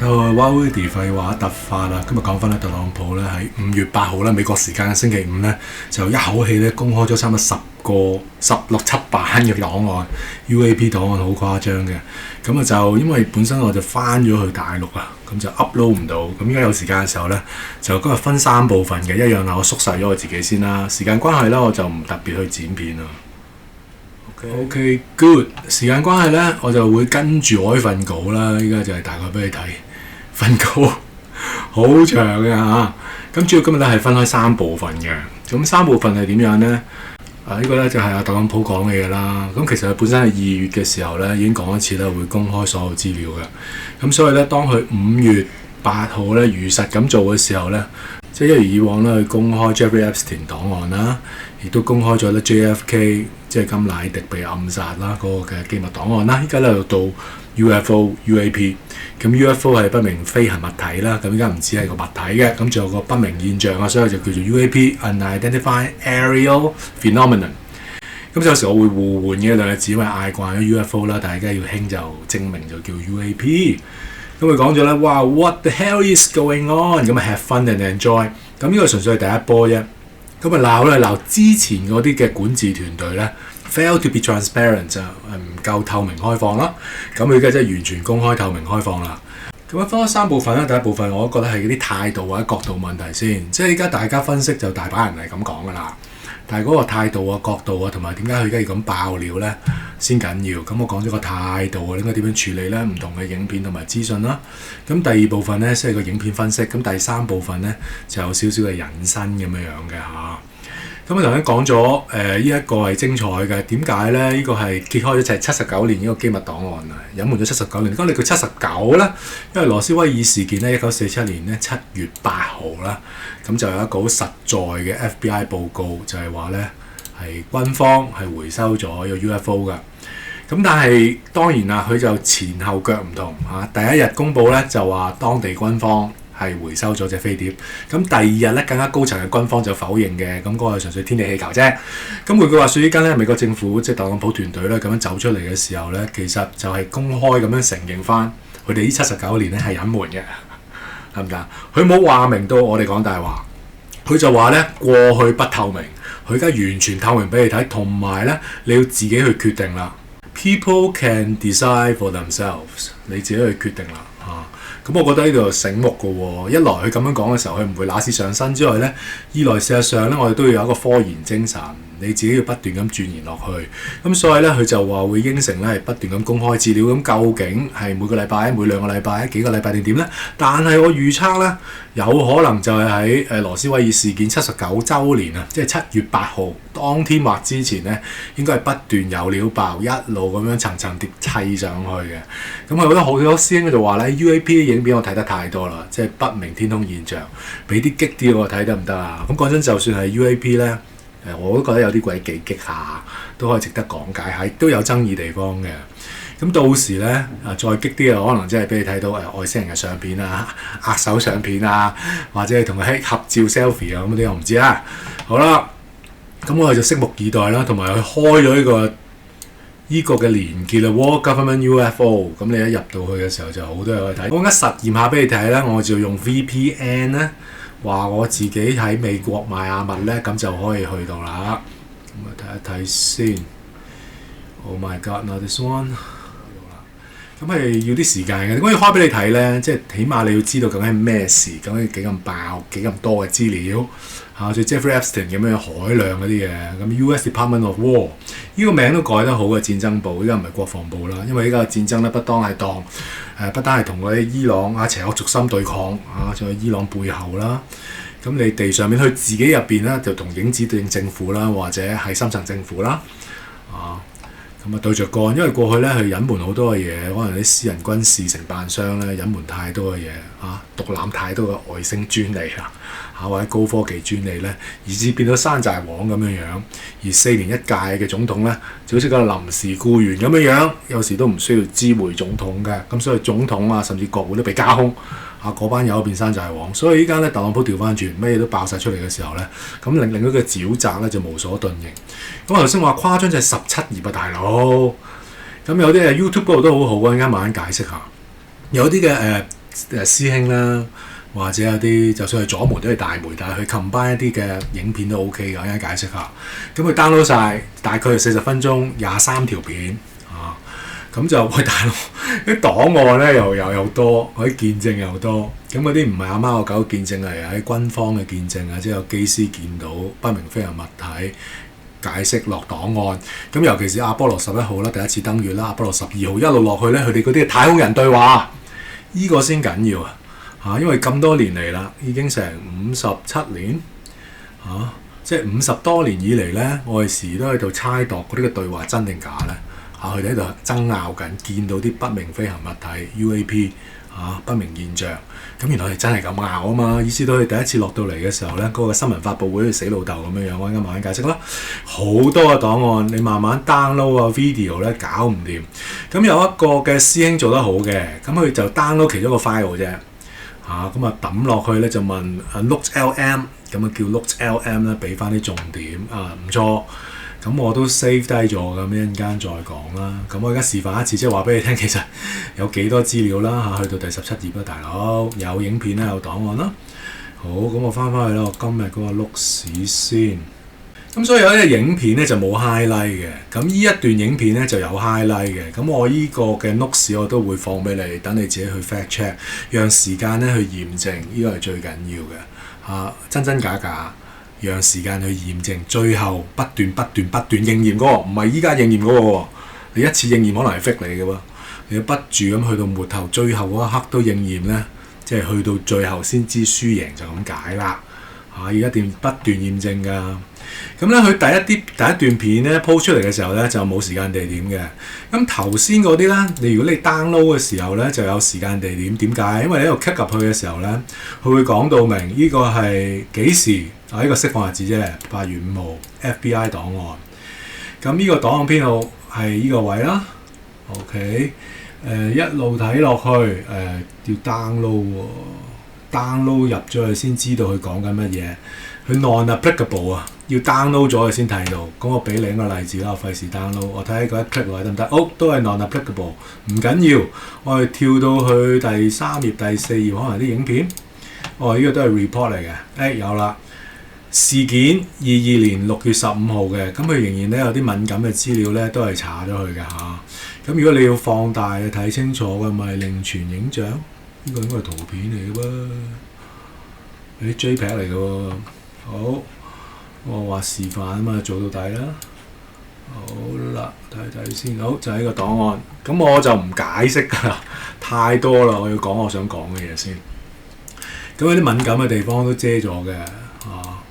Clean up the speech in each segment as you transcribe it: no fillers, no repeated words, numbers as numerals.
Wow，Rudy 廢話突發啦！今日講翻咧，特朗普咧喺5月8號咧，美國時間嘅星期五咧，就一口氣咧公開咗差唔多16、17版嘅檔案，UAP 檔案好誇張嘅。咁啊就因為本身我就翻咗去大陸啊，咁就 upload 唔到。咁而家有時間嘅時候咧，就今日分3部分嘅，一樣啦，我縮細咗我自己先啦。時間關係咧，我就唔特別去剪片啦。OK，good。時間關係咧，我就會跟住我呢份稿啦。依家就係大概俾你睇。份稿好長嘅嚇，咁主要今日咧係分開3部分嘅。咁3部分係點樣咧？呢個咧就係阿特朗普講嘅嘢啦。咁其實佢本身係2月嘅時候咧已經講一次啦，會公開所有資料嘅。咁所以咧，當佢5月8號咧如實咁做嘅時候咧，即係一如以往咧去公開 Jeffrey Epstein 檔案啦，亦都公開咗咧 JFK 即係甘迺迪被暗殺啦嗰個嘅機密檔案啦。依家咧就到 UFO、UAP。咁 UFO 係不明飛行物體啦，咁依家唔止係個物體嘅，咁仲有個不明現象啊，所以就叫做 UAP（Unidentified Aerial Phenomenon）。咁有時我會互換嘅兩個字，因為嗌慣咗 UFO 啦，但係而家要興就證明就叫 UAP。咁佢講咗咧，哇 ！What the hell is going on？ 咁啊 have fun and enjoy。咁呢個純粹係第一波啫。咁啊鬧之前嗰啲嘅管治團隊咧。Fail to be transparent 就唔夠透明開放啦，咁佢而家真係完全公開透明開放啦。咁啊分開3部分啦，第一部分我覺得係嗰啲態度或者角度問題先，即係而家大家分析就大把人係咁講噶啦，但係嗰個態度啊、角度啊同埋點解佢而家要咁爆料咧先緊要。咁我講咗個態度啊，應該點樣處理咧？唔同嘅影片同埋資訊啦。咁第2部分咧，即係個影片分析。咁第3部分咧就有少少嘅引申咁樣嘅嚇。咁我頭先講咗呢一個係精彩嘅，點解咧？呢個係揭開咗就係79年呢個機密檔案啊，隱瞞咗79年。咁你叫79咧，因為羅斯威爾事件咧，1947年咧7月8號啦，咁就有一個好實在嘅 FBI 報告，就係話咧係軍方係回收咗呢個 UFO 㗎。咁但係當然啦，佢就前後腳唔同嚇。第一日公佈咧就話當地軍方係回收咗隻飛碟，咁第2日咧更加高層嘅軍方就否認嘅，咁嗰個係純粹天氣氣球啫。咁換句話說，依家咧美國政府即係特朗普團隊咧咁樣走出嚟嘅時候咧，其實就係公開咁樣承認翻佢哋呢79年咧係隱瞞嘅，得唔得？佢冇話明到我哋講大話，佢就話咧過去不透明，佢而家完全透明俾你睇，同埋咧你要自己去決定啦。People can decide for themselves， 你自己去決定啦嚇。咁我覺得呢度醒目嘅喎，一來佢咁樣講嘅時候，佢唔會揦屎上身之外咧，二來事實上咧，我哋都要有一個科研精神，你自己要不斷咁鑽研落去。咁所以咧，佢就話會應承咧係不斷咁公開資料。咁究竟係每個禮拜、每2個禮拜、幾個禮拜定點咧？但係我預測咧，有可能就係喺羅斯威爾事件79週年啊，即係7月8號當天或之前咧，應該係不斷有料爆，一路咁樣層層疊砌上去嘅。咁我覺得好多師兄就話咧 ，UAP 嘅影片我睇得太多啦，即係不明天空現象，俾啲激啲我睇得唔得啊？咁講真，就算係 UAP 咧，我都覺得有啲鬼幾激下，都可以值得講解下，都有爭議地方嘅。咁到時咧再激啲嘅，可能真係俾你睇到外星人嘅相片啊、握手相片啊，或者係同佢合照 selfie 啊咁啲，我唔知啦。好啦，咁我哋就拭目以待啦，同埋佢開咗呢個嘅連結啦 ，World Government UFO。咁你一入到去嘅時候就好多嘢可以睇。我而家實驗下俾你睇咧，我就用 VPN 咧，話我自己喺美國邁阿密咧，咁就可以去到啦。咁啊睇一睇先。Oh my God！Not this one。咁係要啲時間嘅，點解要開俾你睇咧？即係起碼你要知道究竟係咩事，究竟幾咁爆、幾咁多嘅資料嚇，好似 Jeffrey Epstein 咁樣海量嗰啲嘢。咁 US Department of War 呢個名都改得好嘅，戰爭部，依家唔係國防部啦，因為依家嘅戰爭咧不單係同嗰啲伊朗邪惡軸心對抗嚇，仲有伊朗背後啦。咁你地上面佢自己入邊咧就同影子對應政府啦，或者係深層政府啦啊。咁啊對着幹，因為過去咧佢隱瞞好多嘅嘢，可能啲私人軍事承辦商咧隱瞞太多嘅嘢嚇，獨攬太多嘅外星專利啦嚇，或者高科技專利咧，以致變到山寨王咁樣樣。而4年1屆嘅總統咧，就好似個臨時僱員咁樣樣，有時都唔需要知會總統嘅。咁所以總統啊，甚至國會都被加空。嗰班友變山寨王，所以依家咧特朗普調翻轉，咩嘢都爆晒出嚟嘅時候咧，咁令到佢嘅沼澤咧就無所遁形。咁我頭先話誇張就係17頁啊，大佬。咁有啲YouTube 嗰度都好好啊，陣間慢慢解釋下。有啲嘅師兄啦，或者有啲就算係左媒都係大媒，但係佢 combine 一啲嘅影片都 OK 嘅，我而家解釋下。咁佢 download 晒，大概係40分鐘23條片啊，咁就喂大佬啲檔案咧又多，嗰啲見證又多，咁嗰啲唔係阿貓阿狗見證嚟，喺軍方嘅見證啊，即係有機師見到不明飛行物體。解釋落檔案，咁尤其是阿波羅11號啦，第一次登月啦，阿波羅12號一路落去咧，佢哋嗰啲太空人對話，依個先緊要啊！嚇，因為咁多年嚟啦，已經成57年嚇，即係50多年以嚟咧，我哋時都喺度猜度嗰啲嘅對話真定假咧嚇，佢哋喺度爭拗緊，見到啲不明飛行物體 UAP 嚇，不明現象。咁原來係真係咁拗啊嘛！意思到佢第一次落到嚟嘅時候咧，嗰個新聞發佈會好似死老豆咁樣樣，我而家慢慢解釋啦。好多嘅檔案，你慢慢 download 個 video 咧，搞唔掂。咁有一個嘅師兄做得好嘅，咁佢就 download 其中一個 file 啫。咁啊抌落去咧就問LM，咁啊叫 LM 咧俾翻啲重點唔錯。咁我都 save 低咗，咁一陣間再講啦。咁我而家示範一次，即係話俾你聽，其實有幾多資料啦嚇，去到第17頁啦，大佬有影片啦，有檔案啦。好，咁我翻返去啦，我今日嗰個碌屎先。咁所以有啲影片咧就冇 highlight 嘅，咁呢一段影片咧就有 highlight 嘅。咁我依個嘅 notes 我都會放俾你，等你自己去 fact check，讓時間咧去驗證，呢個係最緊要嘅真真假假。讓時間去驗證，最後不斷應驗嗰個，唔係依家應驗嗰個喎。你一次應驗可能係 fake 你嘅喎，你要不住咁去到末頭，最後嗰一刻都應驗咧，即係去到最後先知輸贏就咁解啦。而家不斷驗證㗎。咁咧，佢第一段片咧 po 出嚟嘅時候咧，就冇時間地點嘅。咁頭先嗰啲咧，如果你 download 嘅時候咧，就有時間地點。點解？因為你喺度 click 入去嘅時候咧，佢會講到明呢個係幾時呢個釋放日子啫，8月5號 FBI 檔案。咁呢個檔案編號係呢個位啦。OK，一路睇落去要 download 喎，download 入咗去先知道佢講緊乜嘢。佢 non-applicable 啊，要 download 咗佢先睇到。咁我俾另一個例子啦，我費事 download。我睇下嗰一 click 落去得唔得？都係 non-applicable，唔緊要。我哋跳到去第3頁、第4頁，可能啲影片。呢個都係 report 嚟嘅。有啦，事件22年6月15號嘅。咁佢仍然咧有啲敏感嘅資料咧，都係查咗佢嘅嚇。咁如果你要放大睇清楚嘅，咪另存影像。呢個應該係圖片嚟嘅喎，啲 JPEG 嚟嘅喎。好，我話示範啊嘛，做到底啦。好啦，睇先。好，就係呢個檔案。咁我就唔解釋㗎啦，太多啦。我要講我想講嘅嘢先。咁有啲敏感嘅地方都遮咗嘅。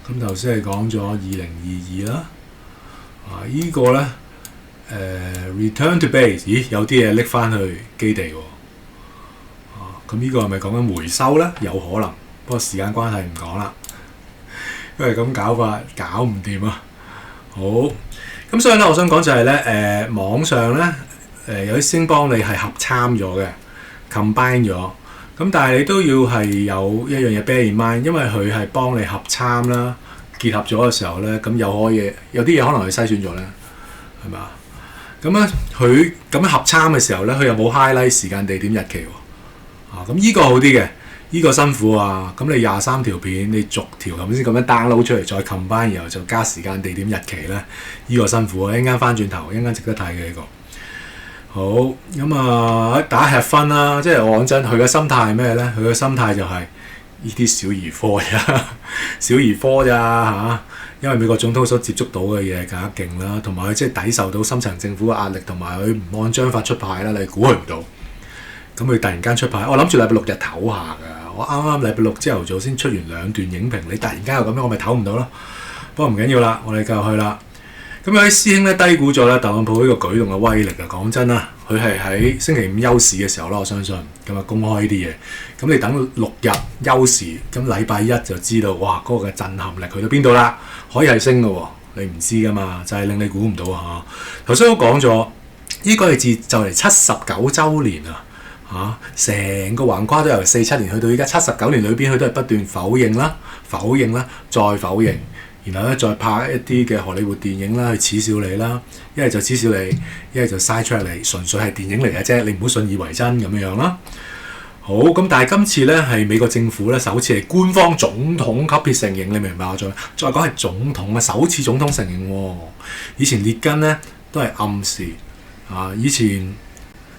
咁頭先係講咗2022啦。呢個咧，return to base， 咦，有啲嘢拎翻去基地喎。咁呢個係咪講緊回收咧？有可能，不過時間關係唔講啦。因為咁搞法搞唔掂啊！好，咁所以咧，我想講就係咧，網上咧，有啲先幫你係合參咗嘅 ，combine 咗。咁但係你都要係有一樣嘢 bear in mind，因為佢係幫你合參啦，結合咗嘅時候咧，咁有啲嘢可能佢篩選咗咧，係咪啊？咁咧，佢咁樣合參嘅時候咧，佢又冇 highlight 時間、地點、日期喎。咁呢個好啲嘅。呢個辛苦啊！咁你23條片，你逐條咁先咁樣 download 出嚟，再 combine，然後就加時間、地點、日期咧，呢個辛苦啊！一陣間翻轉頭，一陣間值得睇嘅呢個。好，咁打吃分啦，即係我講真，佢嘅心態係咩咧？佢嘅心態就係呢啲小兒科咋，小兒科咋嚇？因為美國總統所接觸到嘅嘢更加勁啦，同埋佢即係抵受到深層政府嘅壓力，同埋佢唔按章法出牌啦，你估佢唔到。咁佢突然間出牌，我諗住禮拜6日唞下㗎。我啱啱禮拜6朝頭早先出完2段影評，你突然間又咁樣，我咪唞唔到咯。不過唔緊要啦，我哋繼續去啦。咁有啲師兄咧低估咗咧特朗普呢個舉動嘅威力啊！講真啦，佢係喺星期5休市嘅時候啦，我相信咁啊公開呢啲嘢。咁你等6日休市，咁禮拜1就知道哇嗰個嘅震撼力去到邊度啦？可以係升嘅喎，你唔知㗎嘛，就係令你估唔到啊！頭先都講咗，呢個係自就嚟79週年啊！成個橫跨都由47年去到依家79年裏邊，佢都係不斷否認啦、再否認，然後咧再拍一啲嘅荷里活電影啦，去恥笑你啦，一係就恥笑你，一係就嘥出嚟，純粹係電影嚟嘅啫，你唔好信以為真咁樣啦。好，好咁，但係今次咧係美國政府咧首次係官方總統級別承認，你明白我再講係總統啊，首次總統承認喎。以前列根咧都係暗示啊，以前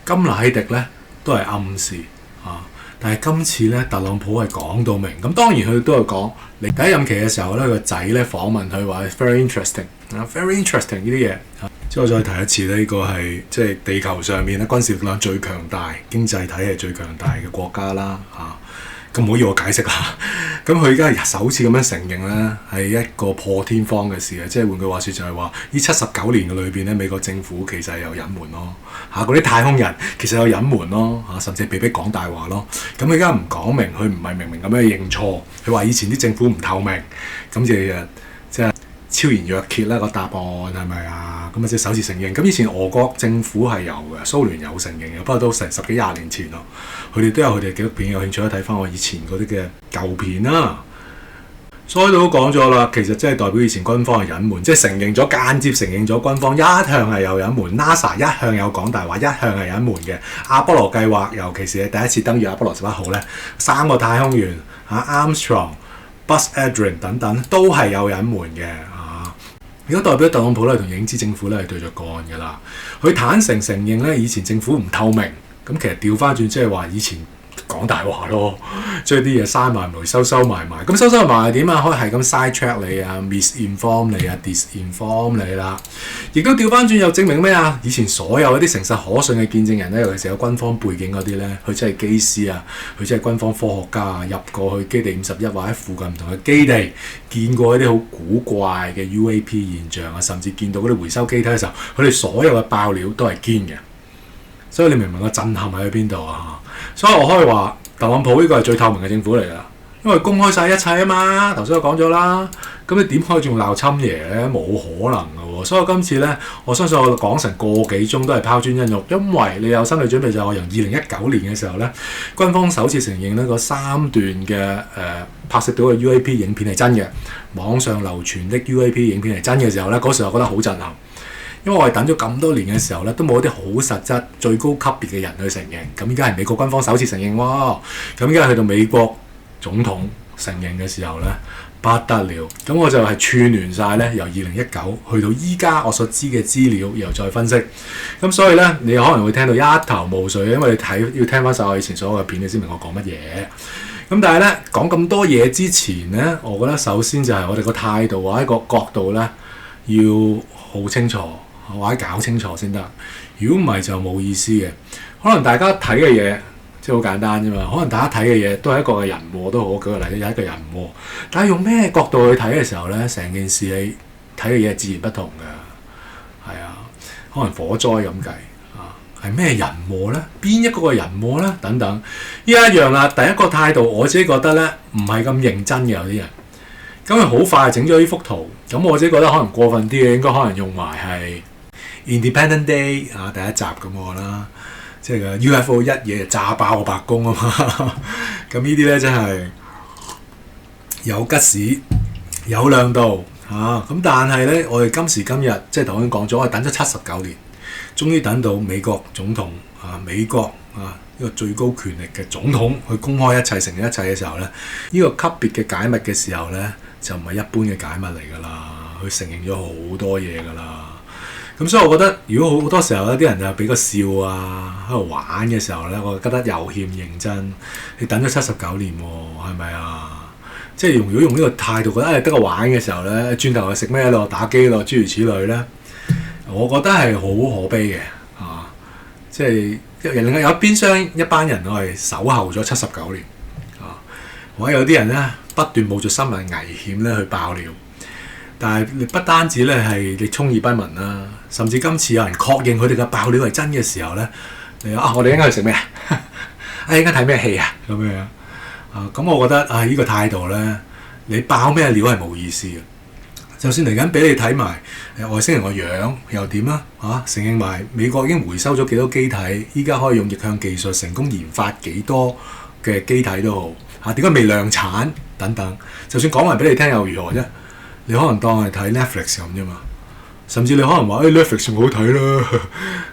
甘迺迪咧都係暗示啊，但係今次咧特朗普係講到明。咁當然佢都有講，你第一任期嘅時候咧，個仔咧訪問佢話 very interesting 啊，very interesting 呢啲嘢。之後再提一次咧，呢個係即係地球上面咧軍事力量最強大、經濟體系最強大嘅國家啦嚇。咁唔好要我解釋啦。咁佢而家首次咁樣承認咧，係一個破天荒嘅事啊！即係換句話説就係話，呢79年嘅裏邊咧，美國政府其實係有隱瞞咯嚇，嗰啲太空人其實有隱瞞咯嚇，甚至被逼講大話咯。咁佢而家唔講明，佢唔係明明咁樣認錯，佢話以前啲政府唔透明，咁即係超然若揭啦個答案係咪啊？咁啊即係首次承認。咁以前俄國政府係有嘅，蘇聯有承認嘅，不過都成10幾20年前咯。佢哋都有佢哋嘅紀錄片，有興趣都睇翻我以前嗰啲嘅舊片啦。所以都講咗啦，其實即係代表以前軍方係隱瞞，即係承認咗間接承認咗軍方一向係有隱瞞 ，NASA 一向有講大話，一向係隱瞞嘅。阿波羅計劃，尤其是係第一次登月阿波羅11號咧，3個太空員Armstrong、Buzz Aldrin 等等都係有隱瞞嘅。如果代表特朗普咧同影子政府咧係對着幹㗎啦，佢坦誠承認咧以前政府唔透明，咁其實調翻轉即係話以前講大話咯，將啲嘢閂埋埋收埋埋，咁收埋係點啊？可以係咁 side track 你啊 ，misinform 你啊 ，disinform 你啦，亦都調翻轉又證明咩啊？以前所有一啲誠實可信嘅見證人咧，尤其是有軍方背景嗰啲咧，佢真係機師啊，佢真係軍方科學家啊，入過去基地51或者附近唔同嘅基地，見過一啲好古怪嘅 UAP 現象啊，甚至見到嗰啲回收機體嘅時候，佢哋所有嘅爆料都係堅嘅。所以你明唔明個震撼喺邊度啊？所以我可以話特朗普呢個係最透明嘅政府嚟㗎，因為公開晒一切啊嘛。頭先我講咗啦，咁你點可以仲鬧侵爺咧？冇可能㗎喎。所以今次咧，我相信我講成個幾鐘都係拋磚引玉，因為你有心理準備就係我由2019年嘅時候咧，軍方首次承認呢個3段嘅拍攝到嘅 UAP 影片係真嘅，網上流傳的 UAP 影片係真嘅時候咧，嗰時候我覺得好震撼。因為我係等咗咁多年嘅時候咧，都冇一啲好實質、最高級別嘅人去承認。咁依家係美國軍方首次承認喎。咁依家去到美國總統承認嘅時候咧，不得了。咁我就係串聯晒咧，由2019去到依家我所知嘅資料，然後再分析。咁所以咧，你可能會聽到一頭霧水，因為你要聽翻晒我以前所有嘅片，你先明我講乜嘢。咁但係咧，講咁多嘢之前咧，我覺得首先就係我哋個態度或者個角度咧，要好清楚。或者搞清楚先得，如果唔係就冇意思嘅。可能大家睇嘅嘢即係好簡單啫嘛。可能大家睇嘅嘢都係一個嘅人禍都好，舉個例子有一個人禍，但係用咩角度去睇嘅時候咧，成件事你睇嘅嘢係自然不同嘅。係啊，可能火災咁計啊，係咩人禍咧？邊一個嘅人禍咧？等等，依家一樣啦。第一個態度我自己覺得咧，唔係咁認真嘅有啲人。咁佢好快整咗呢幅圖，咁我自己覺得可能過分啲嘅，應該可能用埋係Independence Day 啊，第一集咁我啦，即係個 UFO 一嘢就炸爆個白宮啊嘛。咁呢啲咧真係有吉士有亮度嚇。咁但係咧，我哋今時今日即係頭先講咗，我哋等咗79年，終於等到美國總統啊，美國啊呢個最高權力嘅總統去公開一切承認一切嘅時候咧，呢個級別嘅解密嘅時候咧，就唔係一般嘅解密嚟㗎啦，佢承認咗好多嘢㗎啦。咁所以我覺得，如果好多時候咧，啲人就俾個笑啊，喺度玩嘅時候咧，我覺得有欠認真。你等咗79年喎，係咪啊？即係如果用呢個態度覺得得個玩嘅時候咧，轉頭去食咩咯？打機咯，諸如此類咧，我覺得係好可悲嘅啊！即係另外有邊廂一班人我係守候咗79年啊，或者有啲人咧不斷冒住生命危險咧去爆料。但係你不單止咧係你充耳不聞啦，甚至今次有人確認佢哋嘅爆料係真嘅時候咧，你話我哋應該去食咩啊？應該睇咩戲啊？咁樣啊？咁我覺得呢個態度咧，你爆咩料係冇意思嘅。就算嚟緊俾你睇埋外星人個樣又點啊？承認埋美國已經回收咗幾多機體，依家可以用逆向技術成功研發幾多嘅機體都好點解未量產等等？就算講埋俾你聽又如何啫？你可能當係睇 Netflix 咁啫嘛，甚至你可能話Netflix 仲好睇啦，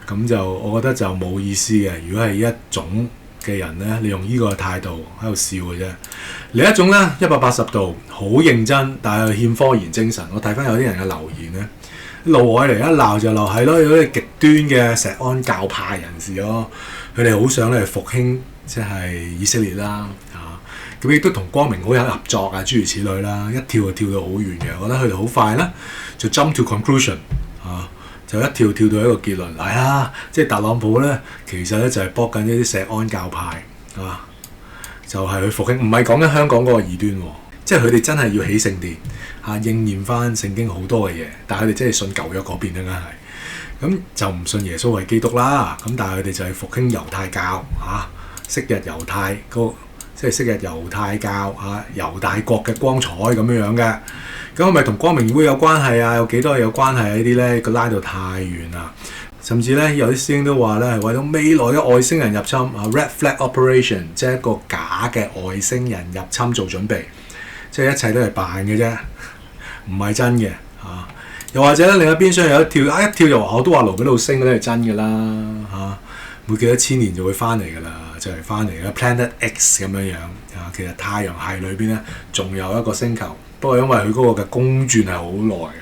咁就我覺得就冇意思嘅。如果係一種嘅人咧，你用呢個態度喺度笑嘅啫。另一種咧，180度好認真，但係欠科研精神。我睇翻有啲人嘅留言咧，路外嚟一鬧就鬧係咯，有啲極端嘅錫安教派人士咯，佢哋好想咧復興即係以色列啦，咁亦都同光明好有合作啊，諸如此類啦，一跳就跳到好遠嘅。我覺得佢哋好快啦，就 jump to conclusion 就一跳跳到一個結論係啦，即係特朗普咧，其實咧就係搏緊呢啲錫安教派就係去復興，唔係講緊香港嗰個異端喎，即係佢哋真係要起聖殿應驗翻聖經好多嘅嘢，但係佢哋真係信舊約嗰邊啦，梗係咁就唔信耶穌係基督啦。咁但係佢哋就係復興猶太教昔日猶太即係昔日猶太教猶大國嘅光彩咁樣嘅。咁係咪同光明會有關係啊？有幾多有關係呢啲咧？佢拉到太遠啦。甚至咧有啲師兄都話咧係為咗未來嘅外星人入侵Red Flag Operation， 即係一個假嘅外星人入侵做準備，即係一切都係扮嘅啫，唔係真嘅又或者咧另一邊廂有一跳一跳就話我都話盧比魯星嗰啲係真嘅啦每幾多千年就會翻嚟㗎啦，就係翻嚟啦 Planet X 咁樣其實太陽系裏邊咧仲有一個星球，不過因為佢嗰個嘅公轉係好耐嘅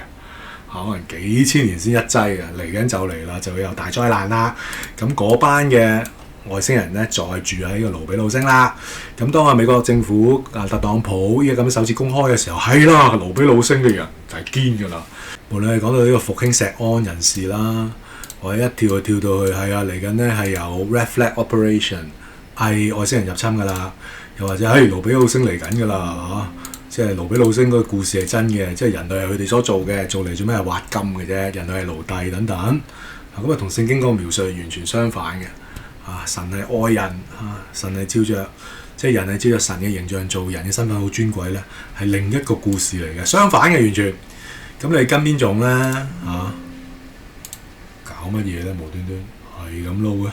可能幾千年先一劑嘅，嚟緊就嚟啦，就會有大災難啦。咁嗰班嘅外星人咧再住喺個盧比魯星啦。咁當美國政府特朗普依家咁首次公開嘅時候，係啦，盧比魯星嘅人就係堅㗎啦。無論係講到呢個復興錫安人士啦，或者一跳就跳到去嚟緊咧係有 Red Flag Operation 係外星人入侵㗎啦，又或者盧比魯星嚟緊㗎啦即係盧比魯星嗰個故事係真嘅，即係人類係佢哋所做嘅，做嚟做咩係挖金嘅啫，人類係奴隸等等。咁同聖經嗰個描述係完全相反嘅。神係愛人神係照着即係人係照着神嘅形象做，人嘅身份好尊貴咧，係另一個故事嚟嘅，相反嘅完全。咁你跟邊種咧搞乜嘢咧？無端端係咁撈嘅。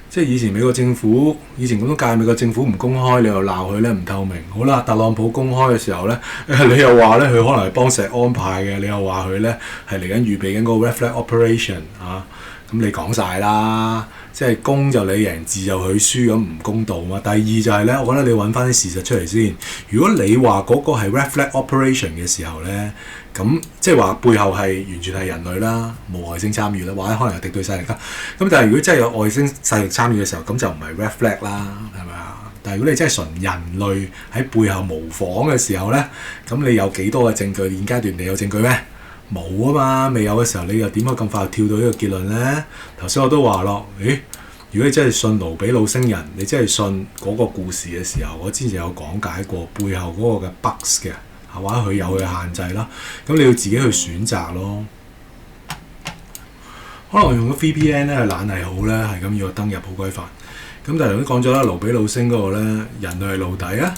即係以前美國政府，以前咁多屆美國政府唔公開，你又鬧佢咧唔透明。好啦，特朗普公開嘅時候咧，你又話咧佢可能係幫錫安派嘅，你又話佢咧係嚟緊預備緊嗰個 Red Flag Operation 咁你講晒啦。即係公就你贏，字就佢輸，咁唔公道嘛。第二就係咧，我覺得你揾翻啲事實出嚟先。如果你話嗰個係 Red Flag Operation 嘅時候咧，咁即係話背後係完全係人類啦，冇外星參與啦，或者可能有敵對勢力啦。咁但係如果真係有外星勢力參與嘅時候，咁就唔係 Red Flag 啦，係咪啊？但係如果你真係純人類喺背後模仿嘅時候咧，咁你有幾多嘅證據？現階段你有證據咩？冇啊嘛，未有嘅時候你又點解咁快跳到呢個結論咧？頭先我都話咯，如果你真係信盧比魯星人，你真係信嗰個故事嘅時候，我之前有講解過背後嗰個嘅 bugs 嘅，或者佢有佢嘅限制啦。咁你要自己去選擇咯。可能用咗 VPN 咧，懶係好咧，係咁要我登入好規範。咁但係頭先講咗啦，盧比魯星嗰個咧，人類係奴隸啊！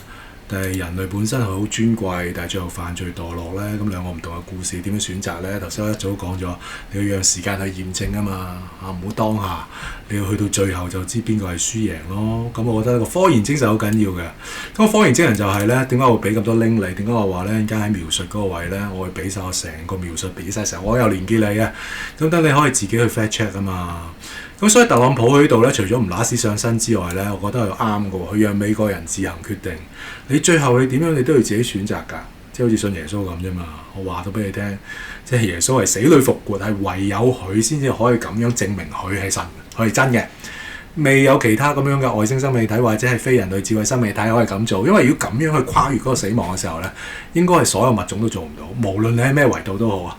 但係人類本身係好尊貴，但係最後犯罪墮落咧，咁兩個唔同嘅故事點樣選擇咧？頭先我一早講咗，你要讓時間去驗證啊嘛，唔好當下，你要去到最後就知邊個係輸贏咯。咁我覺得個科研精神好緊要嘅。咁科研精神就係咧，點解我會俾咁多 link 你？點解我話咧，而家喺描述嗰個位咧，我會俾晒我成個描述俾晒成，我有連結你嘅。咁等你可以自己去 fact check 啊嘛。咁所以特朗普喺呢度咧，除咗唔揦屎上身之外咧，我覺得係啱嘅喎。佢讓美國人自行決定，你最後你點樣你都要自己選擇㗎。即係好似信耶穌咁啫嘛。我話到俾你聽，即係耶穌係死裏復活，係唯有佢先至可以咁樣證明佢係神，佢係真嘅。未有其他咁樣嘅外星生命體或者係非人類智慧生命體可以咁做。因為如果咁樣去跨越嗰個死亡嘅時候咧，應該係所有物種都做唔到，無論你喺咩維度都好啊。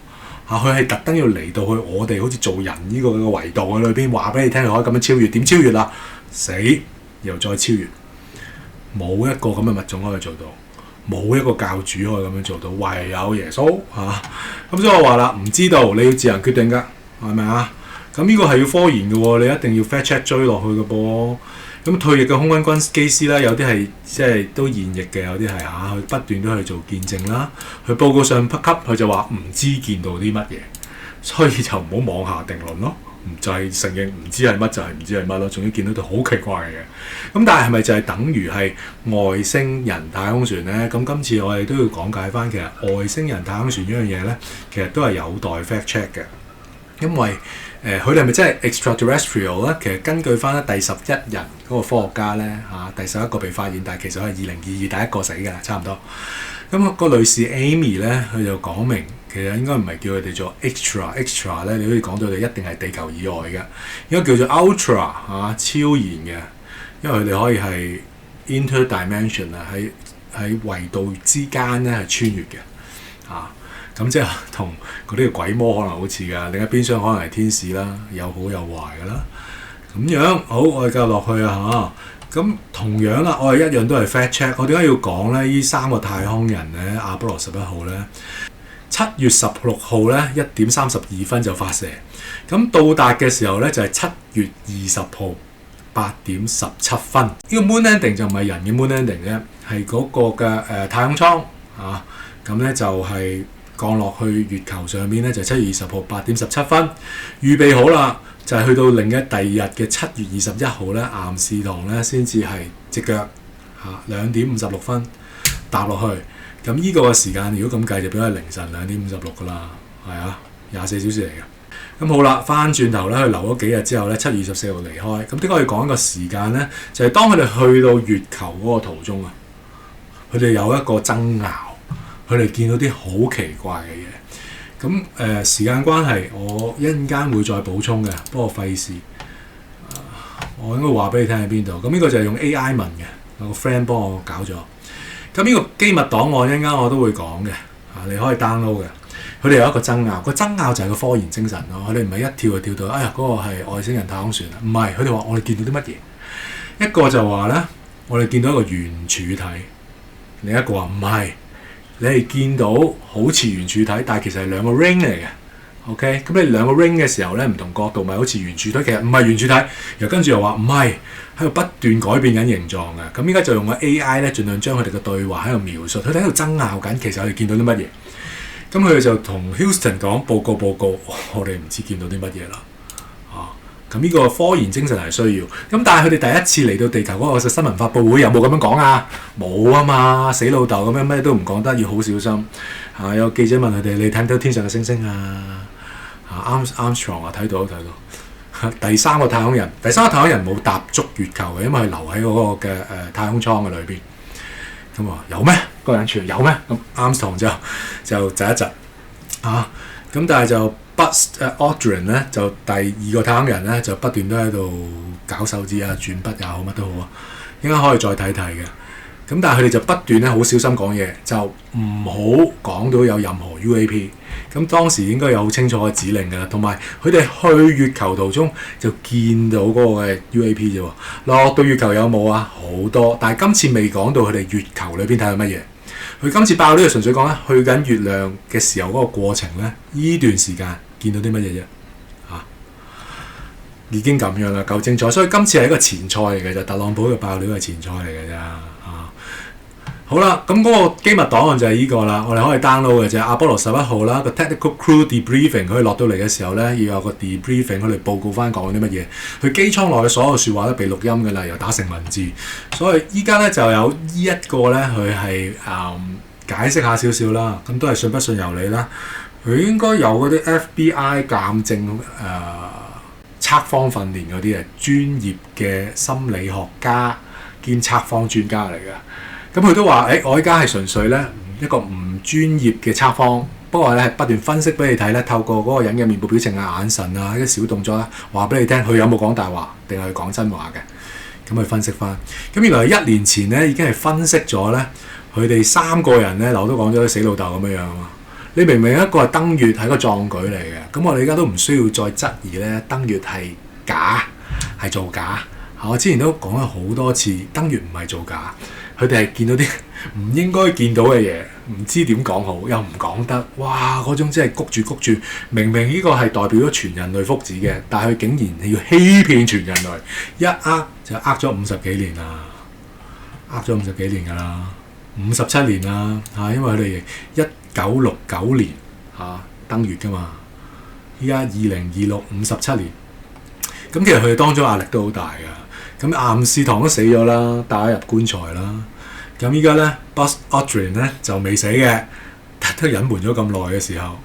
佢係特登要嚟到去我哋好似做人呢個維度嘅裏邊，話俾你聽，佢可以咁樣超越。點超越啦？死又再超越，冇一個咁嘅物種可以做到，冇一個教主可以咁樣做到，唯有耶穌咁所以我話啦，唔知道你要自行決定㗎，係咪啊？咁呢個係要科研嘅喎，你一定要 fact check 追落去嘅噃。咁退役嘅空軍軍機師啦，有啲係即係都現役嘅，有啲係佢不斷都去做見證啦。佢報告上級佢就話唔知見到啲乜嘢，所以就唔好妄下定論咯。就係承認唔知係乜就係唔知係乜咯，仲要見到啲好奇怪嘅嘢。咁但係係咪就係等於係外星人太空船咧？咁今次我哋都要講解翻，其實外星人太空船呢樣嘢咧，其實都係有待 fact check 嘅，因為佢哋係咪真係 extraterrestrial 咧？其實根據翻第11人嗰個科學家咧第11個被發現，但係其實係2022第一個死㗎啦，差唔多。咁個女士 Amy 咧，佢就講明其實應該唔係叫佢哋做 extra 咧，你可以講到佢哋一定係地球以外嘅，應該叫做 ultra 超然嘅，因為佢哋可以係 interdimension 喺維度之間咧係穿越嘅咁即係同嗰啲鬼魔可能好似㗎，另一邊廂可能係天使啦，有好有壞㗎啦。咁樣好，我哋繼續落去咁同樣啦，我哋一樣都係 fact check。我點解要講咧？呢3個太空人咧，阿波羅11號咧，7月16號咧1點32分就發射，咁到達嘅時候咧就係7月20號8點17分。呢個 moon landing 就唔係人嘅 moon landing 啫，係嗰個嘅太空艙咁咧就係降落去月球上面咧，就7月20號8點17分，預備好啦。就係去到另一第二日嘅7月21號咧，岩士堂咧先至係隻腳2點56分踏落去。咁呢個嘅時間如果咁計就變咗係凌晨2點56噶啦，係24小時嚟嘅。咁好啦，翻轉頭咧，佢留咗幾日之後咧，7月24號離開。咁點解要講一個時間咧？就係當佢哋去到月球嗰個途中佢哋有一個爭拗，佢哋見到啲好奇怪嘅嘢。咁時間關係，我一陣間會再補充嘅，不過費事。我應該話俾你聽喺邊度。咁呢個就係用 AI 問嘅，有個 friend 幫我搞咗。咁呢個機密檔案一陣間我都會講嘅，你可以 download 嘅。佢哋有一個爭拗，個爭拗就係個科研精神咯。佢哋唔係一跳就跳到，嗰個係外星人太空船啊，唔係。佢哋話我哋見到啲乜嘢？一個就話咧，我哋見到一個圓柱體，另一個話唔係。你係見到好似圓柱體，但係其實係兩個 ring 嚟嘅。OK， 咁你兩個 ring 嘅時候咧，唔同角度咪好似圓柱體，其實唔係圓柱體。又跟住又話唔係，喺度不斷改變緊形狀嘅。咁依家就用個 AI 咧，盡量將佢哋嘅對話喺度描述。佢哋喺度爭拗緊，其實我哋見到啲乜嘢？咁佢哋就同 Houston 講報告，我哋唔知見到啲乜嘢啦。咁呢個科研精神係需要，咁但係佢哋第一次嚟到地球嗰個新聞發佈會有冇咁樣講啊？冇啊嘛，死老豆咁樣咩都唔講得，要好小心。有記者問佢哋：你睇唔睇到天上嘅星星啊？Armstrong 睇到。第三個太空人冇踏足月球嘅，因為佢留喺嗰個嘅太空艙嘅裏邊。咁話有咩？嗰個人傳有咩？咁 Armstrong 就窒一窒咁但係就Buzz Aldrin 咧，就第二個太空人咧，就不斷都喺度搞手指轉筆又好乜都好應該可以再睇睇嘅。咁但係佢哋就不斷咧好小心講嘢，就唔好講到有任何 UAP。咁當時應該有好清楚嘅指令㗎啦，同埋佢哋去月球途中就見到嗰個嘅 UAP 啫喎。落到月球有冇啊？好多，但係今次未講到佢哋月球裏邊睇到乜嘢。佢今次爆呢個純粹講咧，去緊月亮嘅時候嗰個過程咧，呢段時間見到啲乜嘢啫？已經咁樣啦，夠精彩。所以今次係一個前菜嚟嘅啫，特朗普嘅爆料係前菜嚟嘅啫。好啦，咁嗰個機密檔案就係呢個啦，我哋可以 download 嘅啫。阿波羅11號啦，個 technical crew debriefing 佢落到嚟嘅時候咧，要有個 debriefing 佢嚟報告翻講啲乜嘢。佢機艙內嘅所有説話都被錄音㗎啦，又打成文字。所以依家咧就有呢一個咧，佢係解釋下少少啦。咁都係信不信由你啦。佢應該有嗰啲 FBI 鑑證測謊訓練嗰啲專業嘅心理學家兼測謊專家嚟嘅。咁佢都話：我依家係純粹咧一個唔專業嘅測謊，不過咧係不斷分析俾你睇咧，透過嗰個人嘅面部表情眼神啲小動作啦，話俾你聽佢有冇講大話定係講真話嘅。咁去分析翻。咁原來1年前咧已經係分析咗咧，佢哋3個人咧，我都講咗死老豆咁樣啊。你明明一個係登月係個壯舉嚟嘅，咁我哋而家都唔需要再質疑咧登月係假係造假。我之前都講咗好多次，登月唔係造假。佢哋係見到啲唔應該見到嘅嘢，唔知點講好，又唔講得，哇！嗰種真係谷住，明明呢個係代表咗全人類福祉嘅，但係佢竟然要欺騙全人類，一呃就呃咗50幾年啦，呃咗50幾年㗎啦，57年啦因為佢哋1969年登月㗎嘛，依家2026 57年，咁其實佢哋當中壓力都好大㗎。咁岩士堂都死咗啦，帶咗入棺材啦。咁依家咧 Buzz Aldrin 咧就未死嘅，都隱瞞咗咁耐嘅時候，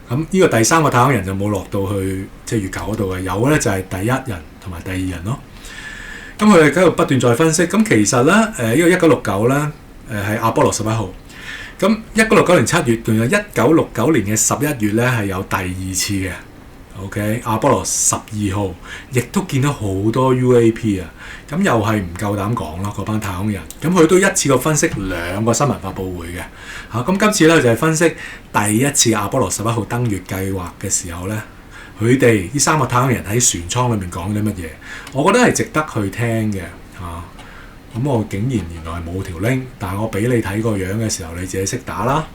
咁呢個第三個太空人就冇落到去即係月球嗰度嘅，有嘅咧就係第一人同埋第二人咯。咁佢哋喺度不斷再分析，咁其實咧呢個1969咧係阿波羅11號，咁1969年7月，仲有1969年嘅11月咧係有第二次嘅。OK， 阿波羅12號亦都見到好多 UAP 啊，咁又係唔夠膽講啦嗰班太空人，咁佢都一次過分析2個新聞發佈會嘅嚇，咁今次咧就係分析第一次阿波羅11號登月計劃嘅時候咧，佢哋呢3個太空人喺船艙裏面講啲乜嘢，我覺得係值得去聽嘅嚇。咁我竟然原來係冇條 link，但係我俾你睇個樣嘅時候，你自己識打啦。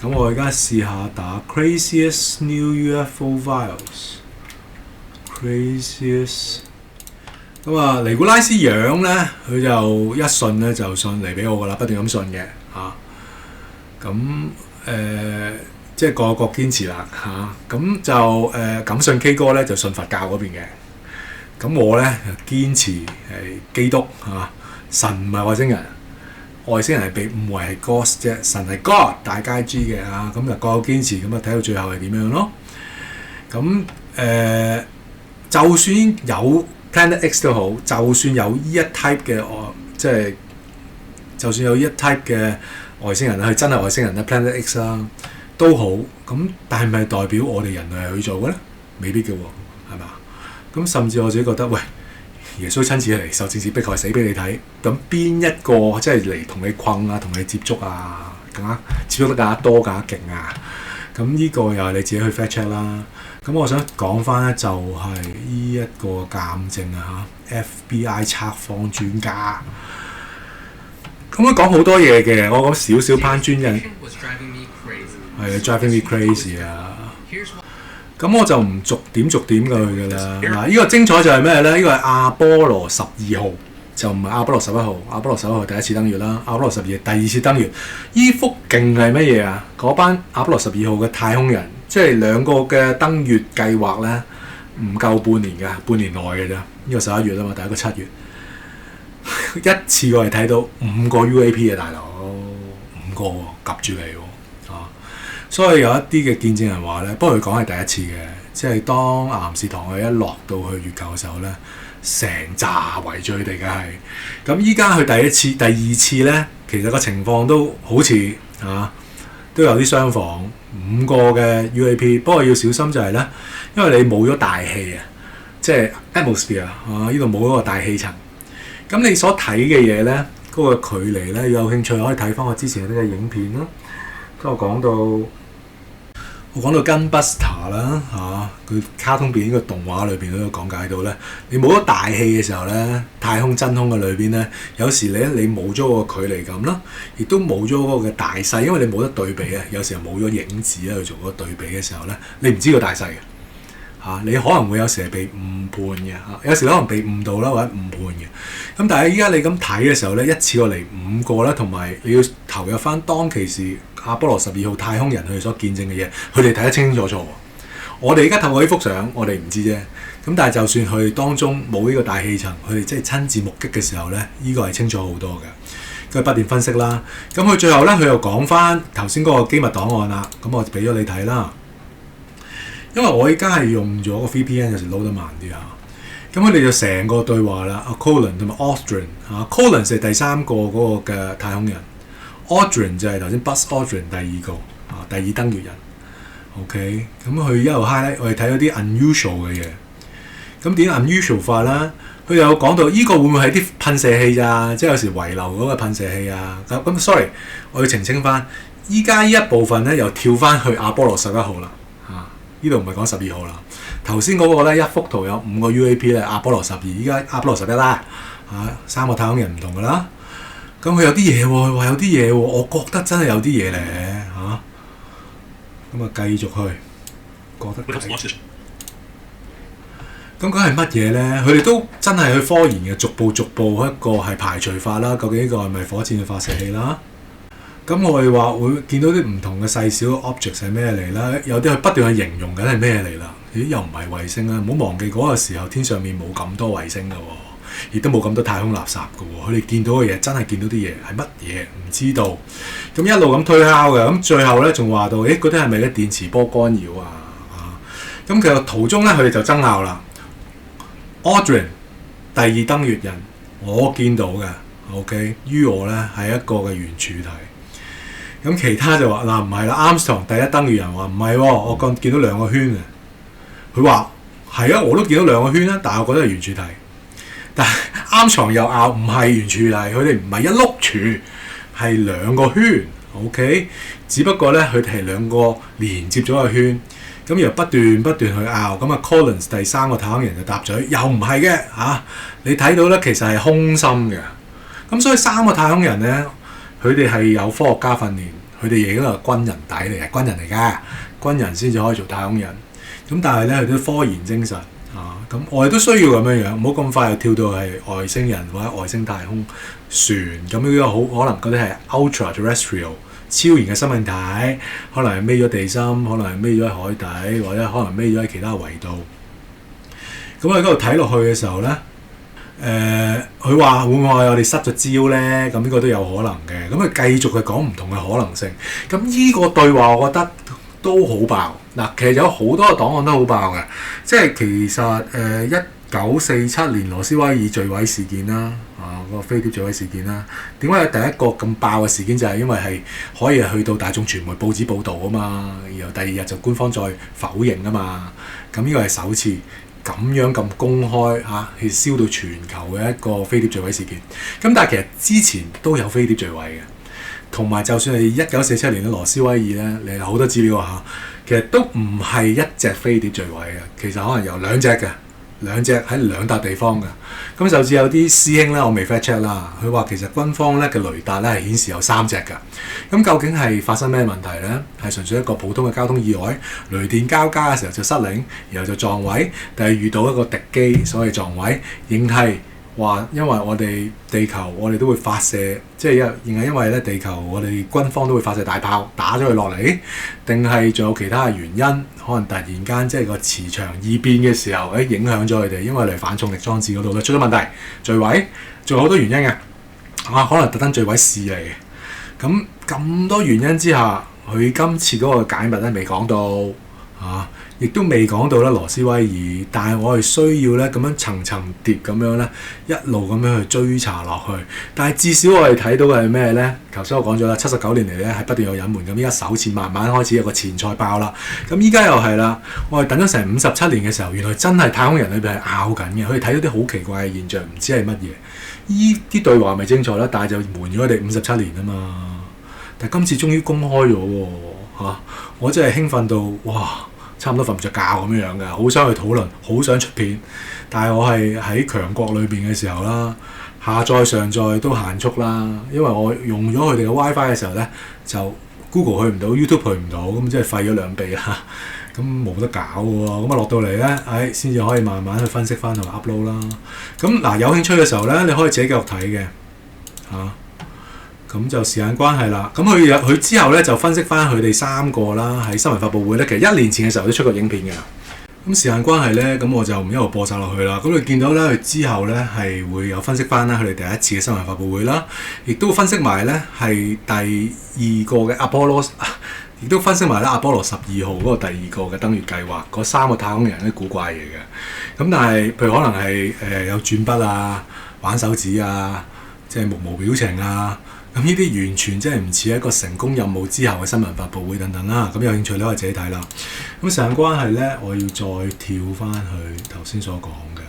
咁我而家試下打 Craziest New UFO Files。Craziest 咁啊，尼古拉斯樣咧，佢就一信咧就信嚟俾我噶啦，不斷咁信嘅嚇。咁即係個個堅持啦嚇。咁就敢信 K 哥咧就信佛教嗰邊嘅。咁我咧堅持係基督嚇，神唔係外星人。外星人係被誤為係 Ghost 啫，神係 God， 大家知嘅嚇，咁就各有堅持，咁啊睇到最後係點樣咯？咁就算有 Planet X 都好，就算有呢一 type 嘅即係就算有呢一 type 嘅外星人啦，佢真係外星人啦 Planet X 啦都好，咁但係咪代表我哋人類係去做嘅咧？未必嘅喎，係嘛？咁甚至我自己覺得，喂，耶穌親自嚟受政治迫害死俾你睇，咁邊一個即係嚟同你困啊，同你接觸啊，更加接觸得更加多、更加勁啊？咁呢個又係你自己去 fact check 啦。咁我想講翻咧，就係呢一個鑑證啊嚇 ，FBI 測謊專家。咁佢講好多嘢嘅，我講少少攀專人係 driving me crazy 啊！咁我就唔逐點去㗎啦。嗱，呢個精彩就係咩咧？呢個係阿波羅12號，就唔係阿波羅11號。阿波羅11號第一次登月啦，阿波羅12第二次登月。依幅勁係乜嘢啊？嗰班阿波羅12號嘅太空人，即係兩個嘅登月計劃咧，唔夠半年㗎，半年內嘅咋？呢個11月啊嘛，第一個7月，一次過係睇到5個 UAP 嘅大佬，5個喎，夾住嚟喎。所以有一啲嘅見證人話咧，不過佢講係第一次嘅，即係當岩士堂佢一落到去月球嘅時候咧，成扎圍住佢哋嘅係。咁依家佢第二次咧，其實個情況都好似都有啲相仿，5個嘅 UAP。不過要小心就係咧，因為你冇咗大氣啊，即係 atmosphere 呢度冇嗰個大氣層。咁你所睇嘅嘢咧，嗰個距離咧，有興趣可以睇翻我之前嗰啲嘅影片咯。咁我講到 Gunbuster 啦佢卡通片呢個動畫裏邊都有講解到咧，你冇咗大氣嘅時候咧，太空真空嘅裏邊咧，有時你冇咗個距離感啦，亦都冇咗嗰個嘅大細，因為你冇得對比啊。有時候冇咗影子去做嗰個對比嘅時候咧，你唔知個大細嘅你可能會有時係被誤判嘅有時可能被誤導啦或者誤判嘅。咁但係依家你咁睇嘅時候咧，一次過嚟5個啦，同埋你要投入翻當其時阿波羅12號太空人佢哋所見證嘅嘢，佢哋睇得清清楚楚。我哋而家透過呢幅相，我哋唔知啫。咁但係就算佢哋當中冇呢個大氣層，佢哋即係親自目擊嘅時候咧，呢個係清楚好多嘅。佢不斷分析啦。咁佢最後咧，佢又講翻頭先嗰個機密檔案啦。咁我俾咗你睇啦。因為我而家係用咗個 VPN， 有時 load 得慢啲咁佢哋就成個對話啦。阿 Colin 同埋 Aldrin Colin 係第3個嗰個嘅太空人。Aldrin 就係頭先 Buzz Aldrin 第2個第2登月人。OK， 咁佢一路 highlight，我哋睇咗啲 unusual 嘅嘢。咁點 unusual 法啦？佢有講到呢個會唔會係啲噴射器咋？即係有時遺留嗰個噴射器啊。咁 sorry， 我要澄清翻。依家呢一部分咧又跳翻去阿波羅11號啦。呢度唔係講12號啦。頭先嗰個咧一幅圖有5個 UAP 咧，阿波羅12，依家阿波羅11啦。3個太空人唔同噶啦。咁佢有啲嘢喎，佢話有啲嘢喎，我覺得真係有啲嘢咧咁繼續去覺得咁究竟係乜嘢咧？佢哋都真係去科研嘅，逐步一個係排除法啦。究竟呢個係咪火箭嘅發射器啦？咁我哋話會見到啲唔同嘅細小 object 係咩嚟啦？有啲佢不斷去形容緊係咩嚟啦？咦，又唔係衛星啦！唔好忘記嗰個時候天上面冇咁多衛星㗎喎。亦都冇咁多太空垃圾嘅喎。佢哋見到嘅嘢真係見到啲嘢係乜嘢唔知道，咁一路咁推敲嘅，咁最後咧仲話到，嗰啲係咪咧電磁波干擾啊？咁其實途中咧佢哋就爭拗啦。Aldrin 第二登月人，我見到嘅 ，OK， 於我咧係一個嘅圓柱體。咁其他就話嗱唔係啦 ，Armstrong 第一登月人話唔係喎，我見到兩個圈嘅。佢話係啊，我都見到兩個圈啦，但係我覺得係圓柱體。但係 Armstrong 又拗唔係圓柱體，佢哋唔係一碌柱，係兩個圈 ，OK。只不過咧，佢哋係兩個連接咗個圈，咁又不斷去拗。咁啊 ，Collins 第三個太空人就答嘴，又唔係嘅嚇。你睇到咧，其實係空心嘅。咁所以三個太空人咧，佢哋係有科學家訓練，佢哋亦都係軍人底嚟嘅，軍人嚟㗎，軍人先至可以做太空人。咁但係咧，佢啲科研精神啊，咁我哋都需要咁樣，唔好咁快就跳到係外星人或者外星太空船咁樣，好可能嗰啲係 ultra-terrestrial 超然嘅生命體，可能係匿咗地心，可能係匿咗喺海底，或者可能匿咗喺其他維度。咁喺嗰度睇落去嘅時候咧，佢話會唔會我哋失咗焦咧？咁呢個都有可能嘅。咁佢繼續去講唔同嘅可能性。咁呢個對話，我覺得都好爆。嗱，其實有好多個檔案都好爆嘅。即係其實1947年羅斯威爾墜毀事件啦，個飛碟墜毀事件啦。點解有第一個咁爆嘅事件？就係因為係可以去到大眾傳媒報紙報導啊嘛，然後第二日就官方再否認啊嘛。咁呢個係首次咁樣咁公開去燒到全球嘅一個飛碟墜毀事件。咁但係其實之前都有飛碟墜毀嘅，同埋就算係1947年嘅羅斯威爾咧，你有好多資料其實都唔係一隻飛碟墜毀嘅，其實可能有兩隻嘅，兩隻喺兩笪地方嘅。咁甚至有啲師兄咧，我未 fact check 啦，佢話其實軍方咧嘅雷達咧係顯示有三隻嘅。咁究竟係發生咩問題咧？係純粹一個普通嘅交通意外，雷電交加嘅時候就失靈，然後就撞位，定係遇到一個敵機所以撞位，仍係話因為我哋地球我哋都會發射，即係因為咧地球我哋軍方都會發射大炮打咗佢落嚟，定係仲有其他嘅原因？可能突然間即係個磁場異變嘅時候，影響咗佢哋，因為嚟反重力裝置嗰度咧出咗問題，墜毀，仲有好多原因嘅。可能特登墜毀試嚟嘅。咁多原因之下，佢今次嗰個解密咧未講到亦都未講到咧羅斯威爾，但係我係需要咧咁樣層層疊咁樣咧一路咁樣去追查落去。但係至少我哋睇到嘅係咩咧？頭先我講咗啦，79年嚟咧係不斷有隱瞞咁，依家首次慢慢開始有個前菜爆啦。咁依家又係啦，我哋等咗成57年嘅時候，原來真係太空人裏邊係拗緊嘅，佢哋睇到啲好奇怪嘅現象，唔知係乜嘢。依啲對話咪精彩啦，但係就瞞咗佢哋57年啊嘛。但係今次終於公開咗喎，我真係興奮到哇！差唔多瞓唔着覺咁樣嘅，好想去討論，好想出片，但係我係喺強國裏邊嘅時候啦，下載上載都限速啦，因為我用咗佢哋嘅 WiFi 嘅時候咧，就 Google 去唔到 YouTube 去唔到，咁即係廢咗2倍啦，咁冇得搞喎，咁落到嚟咧，先至可以慢慢去分析翻同埋 upload 啦。咁嗱，有興趣嘅時候咧，你可以自己繼續睇嘅咁就時間關係啦。咁佢之後咧就分析翻佢哋3個啦，喺新聞發佈會咧，其實1年前嘅時候都出過影片嘅。咁時間關係咧，咁我就唔一路播晒落去啦。咁你見到咧，佢之後咧係會有分析翻啦，佢哋第一次嘅新聞發佈會啦，亦都分析埋咧係第二個嘅阿波羅，亦都分析埋咧阿波羅12號嗰個第二個嘅登月計劃，嗰3個太空人啲古怪嘢嘅。咁但係譬如可能係有轉筆啊、玩手指啊、即係目無表情啊。咁呢啲完全真係唔似一個成功任務之後嘅新聞發佈會等等啦。咁有興趣咧可以自己睇啦。咁時間關係咧，我要再跳翻去頭先所講嘅。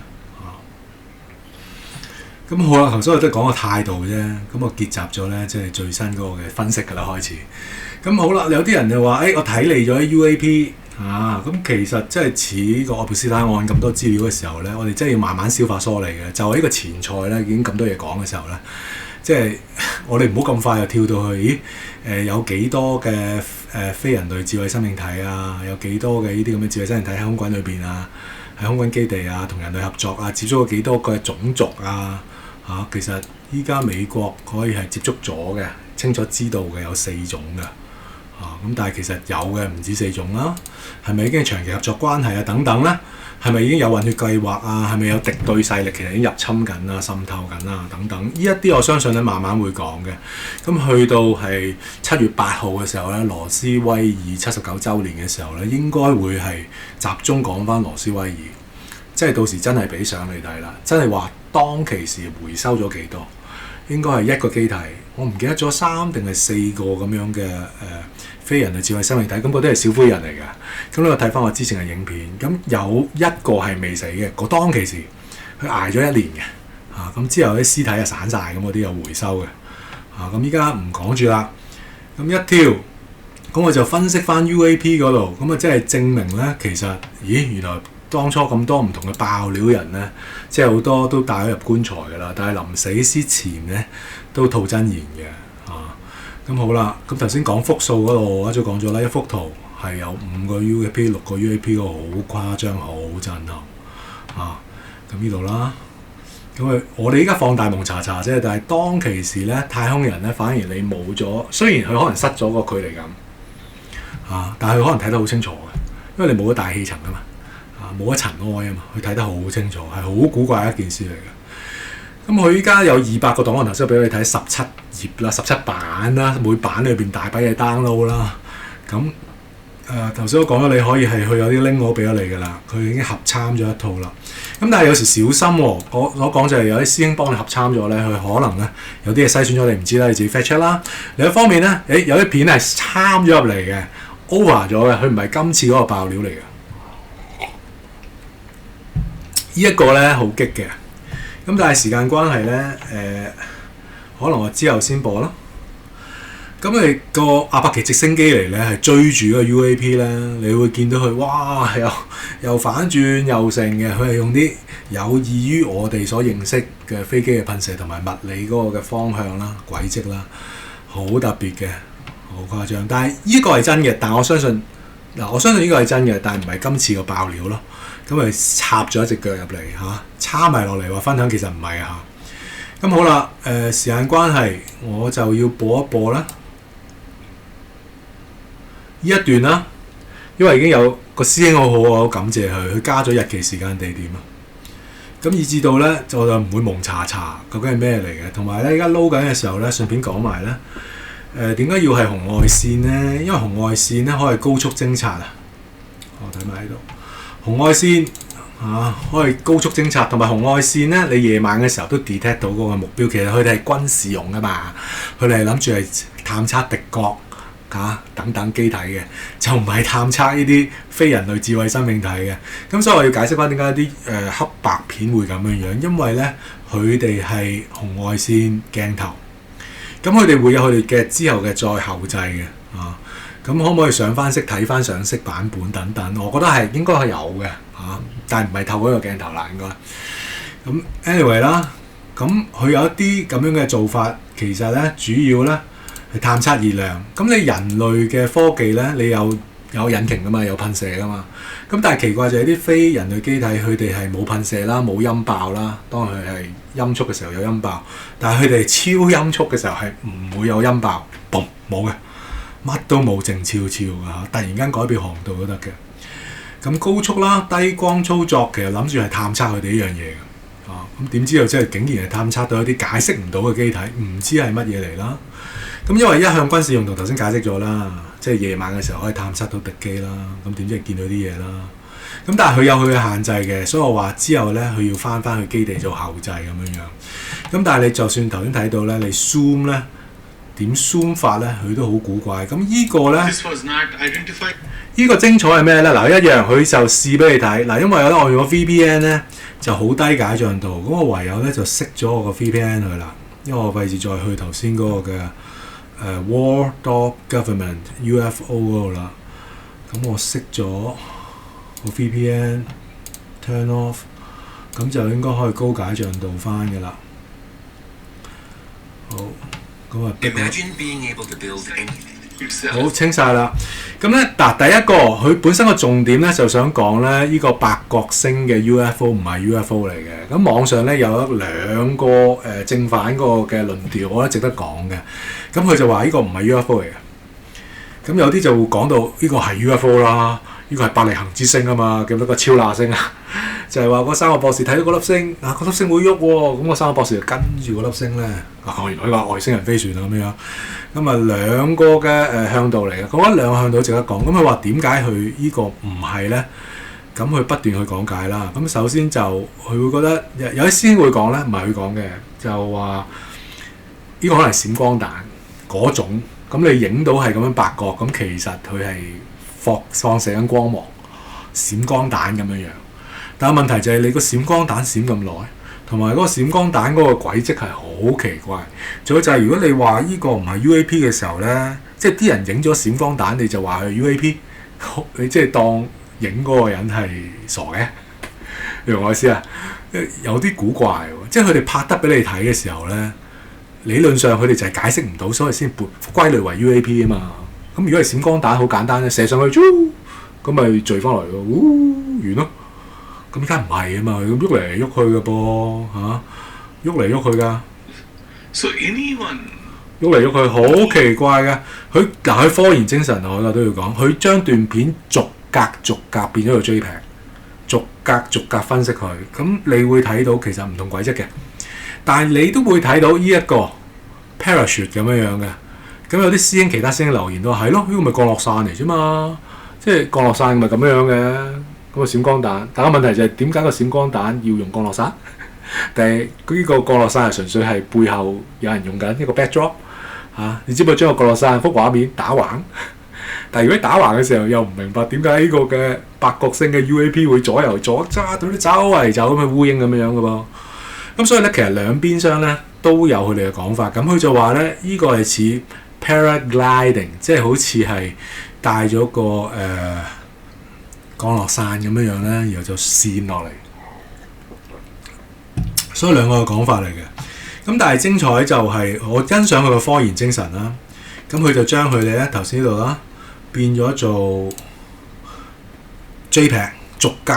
咁好啦，頭先我都講個態度啫。咁我結集咗咧，即係最新嗰個嘅分析㗎啦，開始。咁好啦，有啲人就話：我睇嚟咗 UAP 咁其實即係似個愛普斯坦案咁多資料嘅時候咧，我哋真係要慢慢消化梳理嘅。就係呢個前菜咧，已經咁多嘢講嘅時候咧。即係我哋唔好咁快就跳到去，有幾多嘅非人類智慧生命體啊？有幾多嘅呢啲咁嘅智慧生命體喺空軍裏邊啊？喺空軍基地啊，同人類合作啊，接觸過幾多個種族啊？其實依家美國可以係接觸咗嘅，清楚知道嘅有4種㗎。咁但係其實有嘅唔止4種啦，係咪已經係長期合作關係啊等等咧？係咪已經有混血計劃啊？係咪有敵對勢力其實已經入侵緊啊、滲透緊啊等等？呢一啲我相信咧慢慢會講嘅。咁去到係7月8號嘅時候咧，羅斯威爾79週年嘅時候咧，應該會係集中講翻羅斯威爾，即係到時真係俾相你睇啦，真係話當其時回收咗幾多？應該係一個機體，我唔記得咗3定係4個咁樣嘅非人類智慧生命體，咁嗰啲係小灰人嚟嘅。咁你睇翻我之前嘅影片，咁有一個係未死嘅，個當其時佢捱咗1年嘅，咁之後啲屍體啊散晒，咁嗰啲有回收嘅，咁依家唔講住啦。咁一跳，咁我就分析翻 UAP 嗰度，咁啊即係證明咧，其實原來當初咁多唔同嘅爆料人咧，即係好多都帶咗入棺材㗎啦，但係臨死之前咧都吐真言嘅。咁好啦，咁頭先講幅數嗰度，我一早講咗啦，一幅圖係有5個 UAP、6個 UAP 嗰個好誇張、好震撼咁呢度啦。咁我哋依家放大蒙查查啫，但係當其時咧，太空人咧反而你冇咗，雖然佢可能失咗個距離感但係佢可能睇得好清楚嘅，因為你冇咗大氣層啊嘛，冇咗塵埃啊嘛，佢睇得好清楚，係好古怪一件事嚟嘅。咁佢依家有200個檔案，頭先俾你睇17頁啦、17版啦，每版裏邊大把嘢 download 啦。咁頭先我講咗，你可以係去有啲 link 我俾咗你㗎啦，佢已經合參咗一套啦。咁但係有時小心喎，我講就係有啲師兄幫你合參咗咧，佢可能咧有啲嘢篩選咗你唔知啦，你自己 fact check 啦。另一方面咧，有啲片係參咗入嚟嘅 over 咗嘅，佢唔係今次嗰個爆料嚟嘅。呢一個咧好激嘅。咁但係時間關係咧，可能我之後先播咯。咁你個阿伯奇直升機嚟咧，係追住個 UAP 咧，你會見到佢，哇，又反轉又成嘅，佢係用啲有異於我哋所認識嘅飛機嘅噴射同埋物理嗰個嘅方向啦、軌跡啦，好特別嘅，好誇張。但係呢個係真嘅，但我相信呢個係真嘅，但係唔係今次個爆料咯。咁咪插咗一隻腳入嚟插埋落嚟話分享，其實唔係咁好啦，時間關係，我就要播一播啦。呢一段啦，因為已經有個師兄好好，我好感謝佢加咗日期、時間、地點啊。咁以至到咧，我就唔會蒙查查究竟係咩嚟嘅。同埋咧，而家撈緊嘅時候咧，順便講埋咧，點解要係紅外線咧？因為紅外線咧可以高速偵察啊。我睇埋喺度。紅外線可以高速偵察，同埋紅外線咧，你夜晚嘅時候都 detect 到嗰個目標。其實佢哋係軍事用噶嘛，佢哋係諗住係探測敵國等等機體嘅，就唔係探測呢啲非人類智慧生命體嘅。咁所以我要解釋翻點解啲黑白片會咁樣樣，因為咧佢哋係紅外線鏡頭，咁佢哋會有佢哋嘅之後嘅再後製嘅咁可唔可以上翻色睇翻上色版本等等？我覺得係應該係有嘅但係唔係透過一個鏡頭啦，應該。咁 anyway 啦，咁佢有一啲咁樣嘅做法，其實咧主要咧係探測熱量。咁你人類嘅科技咧，你有引擎噶嘛，有噴射噶嘛。咁但係奇怪就係啲非人類機體，佢哋係冇噴射啦，冇音爆啦。當佢係音速嘅時候有音爆，但係佢哋超音速嘅時候係唔會有音爆，嘣冇嘅。乜都冇，靜悄悄㗎，突然間改變航道都得嘅。咁高速啦、低光操作，其實諗住係探測佢哋呢樣嘢嘅。咁點知道即係竟然係探測到一啲解釋唔到嘅機體，唔知係乜嘢嚟啦。咁因為一向軍事用途頭先解釋咗啦，即係夜晚嘅時候可以探測到敵機啦。咁點知係見到啲嘢啦。咁但係佢有佢嘅限制嘅，所以我話之後咧佢要翻去基地做後製咁樣樣。咁但係你就算頭先睇到咧，你 zoom 咧。點 zoom 法咧，佢都好古怪。咁呢個咧，呢個精彩係咩咧？嗱，一樣佢就試俾你睇。嗱，因為咧我用個 VPN 咧就好低解像度，咁我唯有咧就熄咗我個 VPN 佢啦。因為我費事再去頭先嗰個嘅War Dog Government UFO 嗰度啦。咁我熄咗個 VPN turn off，咁就應該可以高解像度翻嘅啦。好。好清晒啦，咁咧嗱，第一個佢本身個重點咧就想講咧，呢個白角星嘅 UFO 唔係 UFO 嚟嘅。咁網上咧有兩個正反個嘅論調，我覺得值得講嘅。咁佢就話呢個唔係 UFO 嚟嘅。咁有啲就會講到呢個係 UFO 啦，呢個係伯利恆之星啊嘛，叫乜個超納星啊？就係話嗰三個博士睇到嗰粒星，嗰粒星會喐喎，咁嗰三個博士就跟住嗰粒星咧，原來話外星人飛船啊咁樣。咁啊兩個嘅向導嚟嘅，我覺得兩個向導值得講。咁佢話點解佢呢個唔係咧？咁佢不斷去講解啦。咁首先就佢會覺得有啲師兄會講咧，唔係佢講嘅，就話呢個可能係閃光彈嗰種。咁你影到係咁樣白角，咁其實佢係放射緊光芒，閃光彈咁樣樣。但係問題就係你個閃光彈閃咁耐，同埋嗰個閃光彈嗰個軌跡係好奇怪。仲有就係如果你話呢個唔係 UAP 嘅時候咧，即係啲人影咗閃光彈，你就話佢 UAP， 你即係當影嗰個人係傻嘅，你明我意思啊？有啲古怪喎，即係佢哋拍得俾你睇嘅時候咧，理論上佢哋就係解釋唔到，所以先歸類為 UAP 啊嘛。咁如果係閃光彈，好簡單咧，射上去，咁咪聚翻嚟咯，完咯。咁而家唔係啊嘛，咁喐嚟喐去嘅噃嚇，喐嚟喐去㗎。So anyone 喐嚟喐去好奇怪嘅。佢科研精神我都要講，佢將段片逐格變咗個 JPEG， 逐格分析佢。咁你會睇到其實唔同軌跡嘅，但係你都會睇到呢一個 parachute 咁樣嘅。咁有啲師兄其他師兄留言都話係咯，呢個咪降落傘嚟啫嘛，即係降落傘咪咁樣嘅。嗰個閃光彈，但個問題就係點解個閃光彈要用降落傘？但係呢個降落傘係純粹係背後有人用緊一個 backdrop 嚇，你知唔知將個降落傘幅畫面打橫？但係如果打橫嘅時候又唔明白點解呢個嘅白角星嘅 UAP 會左右左揸到啲周圍走咁嘅烏蠅咁樣嘅噃。咁所以咧，其實兩邊廂咧都有佢哋嘅講法。咁佢就話咧，呢個係似 paragliding， 即係好似係帶咗個降落傘咁樣樣咧，然後就跣落嚟，所以兩個嘅講法嚟嘅。咁但係精彩就係我欣賞佢嘅科研精神啦。咁佢就將佢哋咧頭先呢度啦變咗做 JPEG， 逐格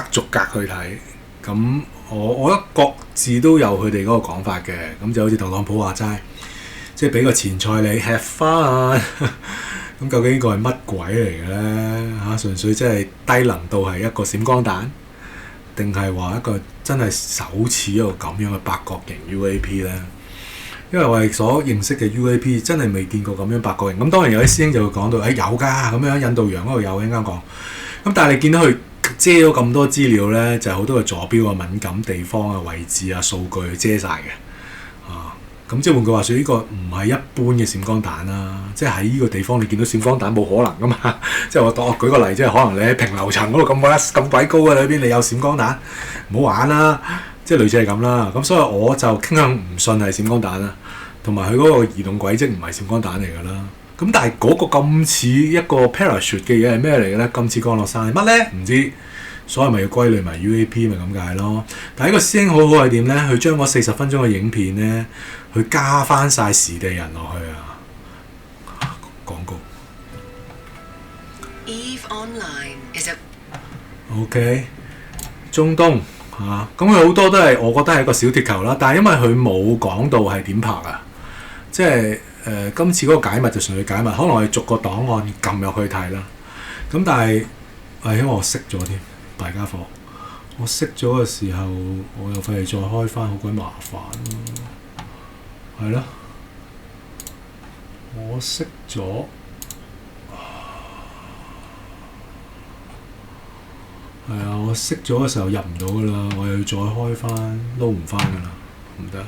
去睇。咁我覺得各自都有佢哋嗰個講法嘅。咁就好似特朗普話齋，即係俾個前菜你 have fun。咁究竟呢個係乜鬼嚟嘅咧？嚇，純粹即係低能度係一個閃光彈，定係話一個真係首次一個咁樣嘅白角形 UAP 咧？因為我哋所認識嘅 UAP 真係未見過咁樣白角形。咁當然有啲師兄就會講到，有㗎咁樣，印度洋嗰度有啱講。咁但係你見到佢遮咗咁多資料咧，就係好多嘅坐標啊、敏感地方啊、位置啊、數據遮晒嘅。咁即係換句話說，呢個唔係一般嘅閃光彈啦。即係喺呢個地方你見到閃光彈冇可能噶嘛。即係我舉個例，即係可能你喺平流層嗰度咁鬼高嘅裏邊，你有閃光彈，唔好玩啦。即係類似係咁啦。咁所以我就傾向唔信係閃光彈啦。同埋佢嗰個移動軌跡唔係閃光彈嚟㗎啦。咁但係嗰個咁似一個 parachute 嘅嘢係咩嚟嘅咧？咁似降落傘係乜咧？唔知。所以咪要歸類埋 UAP 咪咁解咯。但係呢個師兄好好係點咧？佢將嗰40分鐘嘅影片咧，佢加翻晒時地人落去啊！廣告。Eve Online is a OK， 中東嚇，咁佢好多都係我覺得係一個小鐵球啦。但係因為佢冇講到係點拍啊，即係今次嗰個解密就純粹解密，可能我哋逐個檔案撳入去睇啦。咁但係因為我熄咗添。大家伙，我熄咗嘅時候，我又費事再開翻，好鬼麻煩咯。係咯，我熄咗，係啊，我熄咗嘅時候入唔到噶啦，我又要再開翻，撈唔翻噶啦，唔得。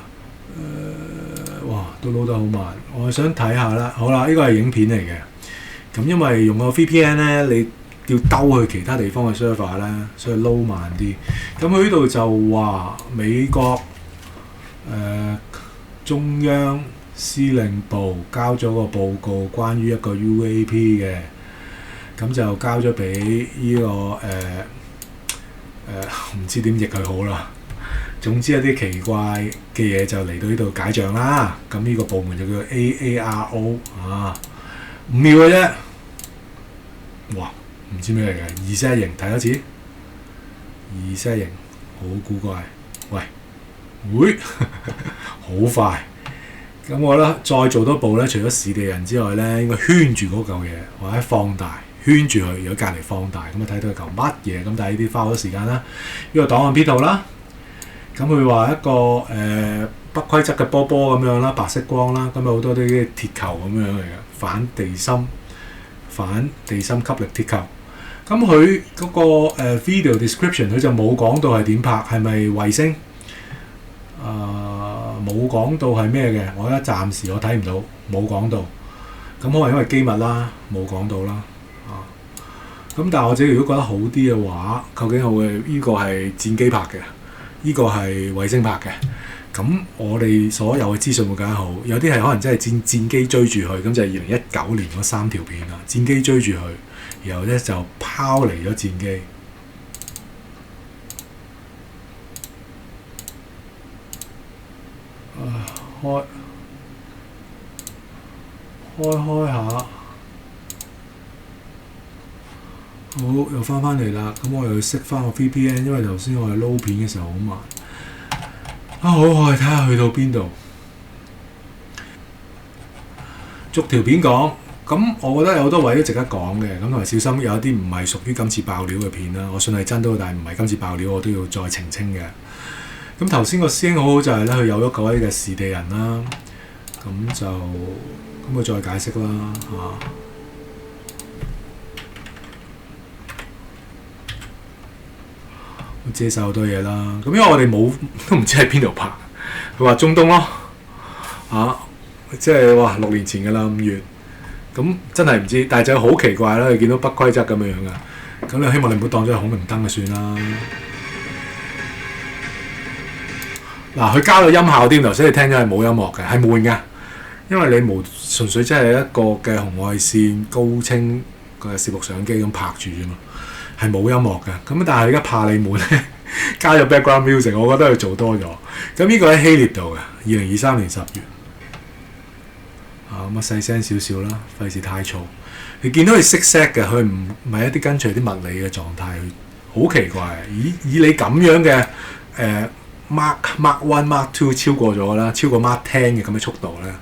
哇，都撈得好慢。我想睇下啦，好啦，呢個係影片嚟嘅。咁因為用個 VPN 咧，你要兜去其他地方嘅 server 咧，所以撈慢啲。咁佢呢度就話美國中央司令部交咗個報告，關於一個 UAP 嘅，咁就交咗俾呢個唔知點譯佢好啦。總之一啲奇怪嘅嘢就嚟到呢度解像啦。咁呢個部門就叫 AARO 啊，5秒嘅啫。哇！唔知咩嚟嘅，2 set 型睇多次，2 set 型好古怪，喂，會好快，咁我覺得再做多步咧，除咗視地人之外咧，應該圈住嗰嚿嘢，或者放大圈住佢，如果隔離放大，咁啊睇到佢嚿乜嘢。咁但係呢啲花好多時間啦。呢個檔案編號啦，咁佢話一個不規則嘅波波咁樣啦，白色光啦，咁有好多啲鐵球咁樣嚟嘅，反地心吸力鐵球。咁佢嗰個video description 佢就冇講到係點拍，係咪衛星？冇講到係咩嘅，我而家暫時我睇唔到，冇講到。咁可能因為機密啦，冇講到啦。咁但係我自己如果覺得好啲嘅話，究竟我會呢個係戰機拍嘅，呢個係衛星拍嘅。咁我哋所有嘅資訊會更加好。有啲係可能真係戰機追住佢，咁就係2019年嗰3條片啦。戰機追住佢，然後咧就拋離咗戰機。開下，好又翻嚟啦。咁我又要熄翻個 VPN，因為頭先我係撈片嘅時候好慢。好，我哋睇下去到邊度，逐條片講。咁我覺得有好多位都值得講嘅，咁同埋小心有一啲唔係屬於今次爆料嘅片啦。我信係真都，但係唔係今次爆料，我都要再澄清嘅。咁頭先個師兄好好就係咧，佢有咗各位嘅視地人啦，咁佢再解釋啦嚇。遮晒好多嘢啦，咁因為我哋冇都唔知喺邊度拍，佢話中東咯，即係哇6年前㗎啦5月，咁真係唔知，但係就好奇怪啦，你見到不規則咁樣嘅，咁你希望你唔好當咗係孔明燈就算啦。嗱，佢加咗音效添，頭先你聽咗係冇音樂嘅，係悶嘅，因為你純粹真係一個嘅紅外線高清嘅攝錄相機咁拍住啫嘛。係冇音樂嘅，咁但係而家怕你悶咧，加咗 background music， 我覺得佢做多咗。咁呢個喺希臘度嘅，2023年10月。咁細聲少少啦，費事太嘈。你見到佢識 set 嘅，佢唔係一啲跟隨啲物理嘅狀態，好奇怪。以你咁樣嘅Mark 1、Mark 2超過咗啦，超過 Mark 10嘅咁嘅速度咧，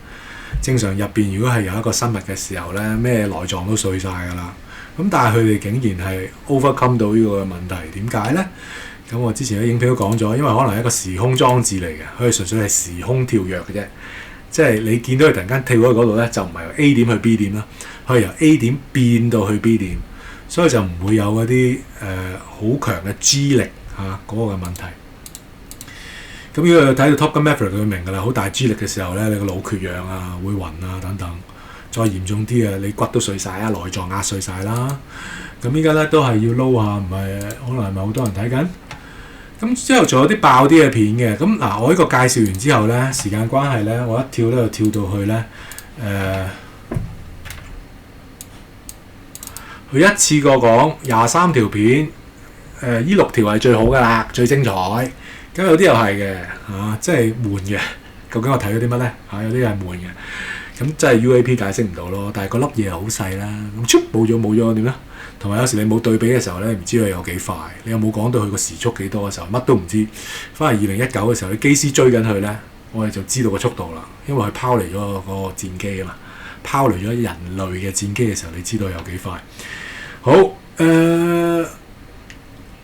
正常入邊如果係有一個生物嘅時候咧，咩內臟都碎晒㗎啦。咁但係佢哋竟然係 overcome 到呢個問題，點解咧？咁我之前喺影片都講咗，因為可能係一個時空裝置嚟嘅，佢純粹係時空跳躍嘅啫。即係你見到佢突然間跳咗去嗰度咧，就唔係由 A 點去 B 點啦，佢係由 A 點變到去 B 點，所以就唔會有嗰啲好強嘅 G 力嗰個嘅問題。咁如果睇到 Top Gun Maverick， 佢明㗎啦，好大 G 力嘅時候咧，你個腦缺氧啊，會暈啊等等。再嚴重啲啊，你骨都碎晒啊，內臟壓碎晒啦。咁依家咧都係要撈下，唔係可能係咪好多人睇緊？咁之後仲有啲爆啲嘅片嘅。咁嗱，我呢個介紹完之後咧，時間關係咧，我一跳咧就跳到去咧佢一次過講23條片，呢6條係最好㗎啦，最精彩。咁有啲又係嘅即係悶嘅。究竟我睇咗啲乜咧？有啲係悶嘅。咁真係 UAP 解釋唔到咯，但係個粒嘢好細啦，咁冇咗點咧？同埋有時你冇對比嘅時候咧，唔知佢有幾快，你又冇講到佢個時速幾多嘅時候，乜都唔知。反而2019嘅時候，啲機師追緊佢咧，我哋就知道個速度啦，因為佢拋離咗個戰機啊嘛，拋離咗人類嘅戰機嘅時候，你知道有幾快。好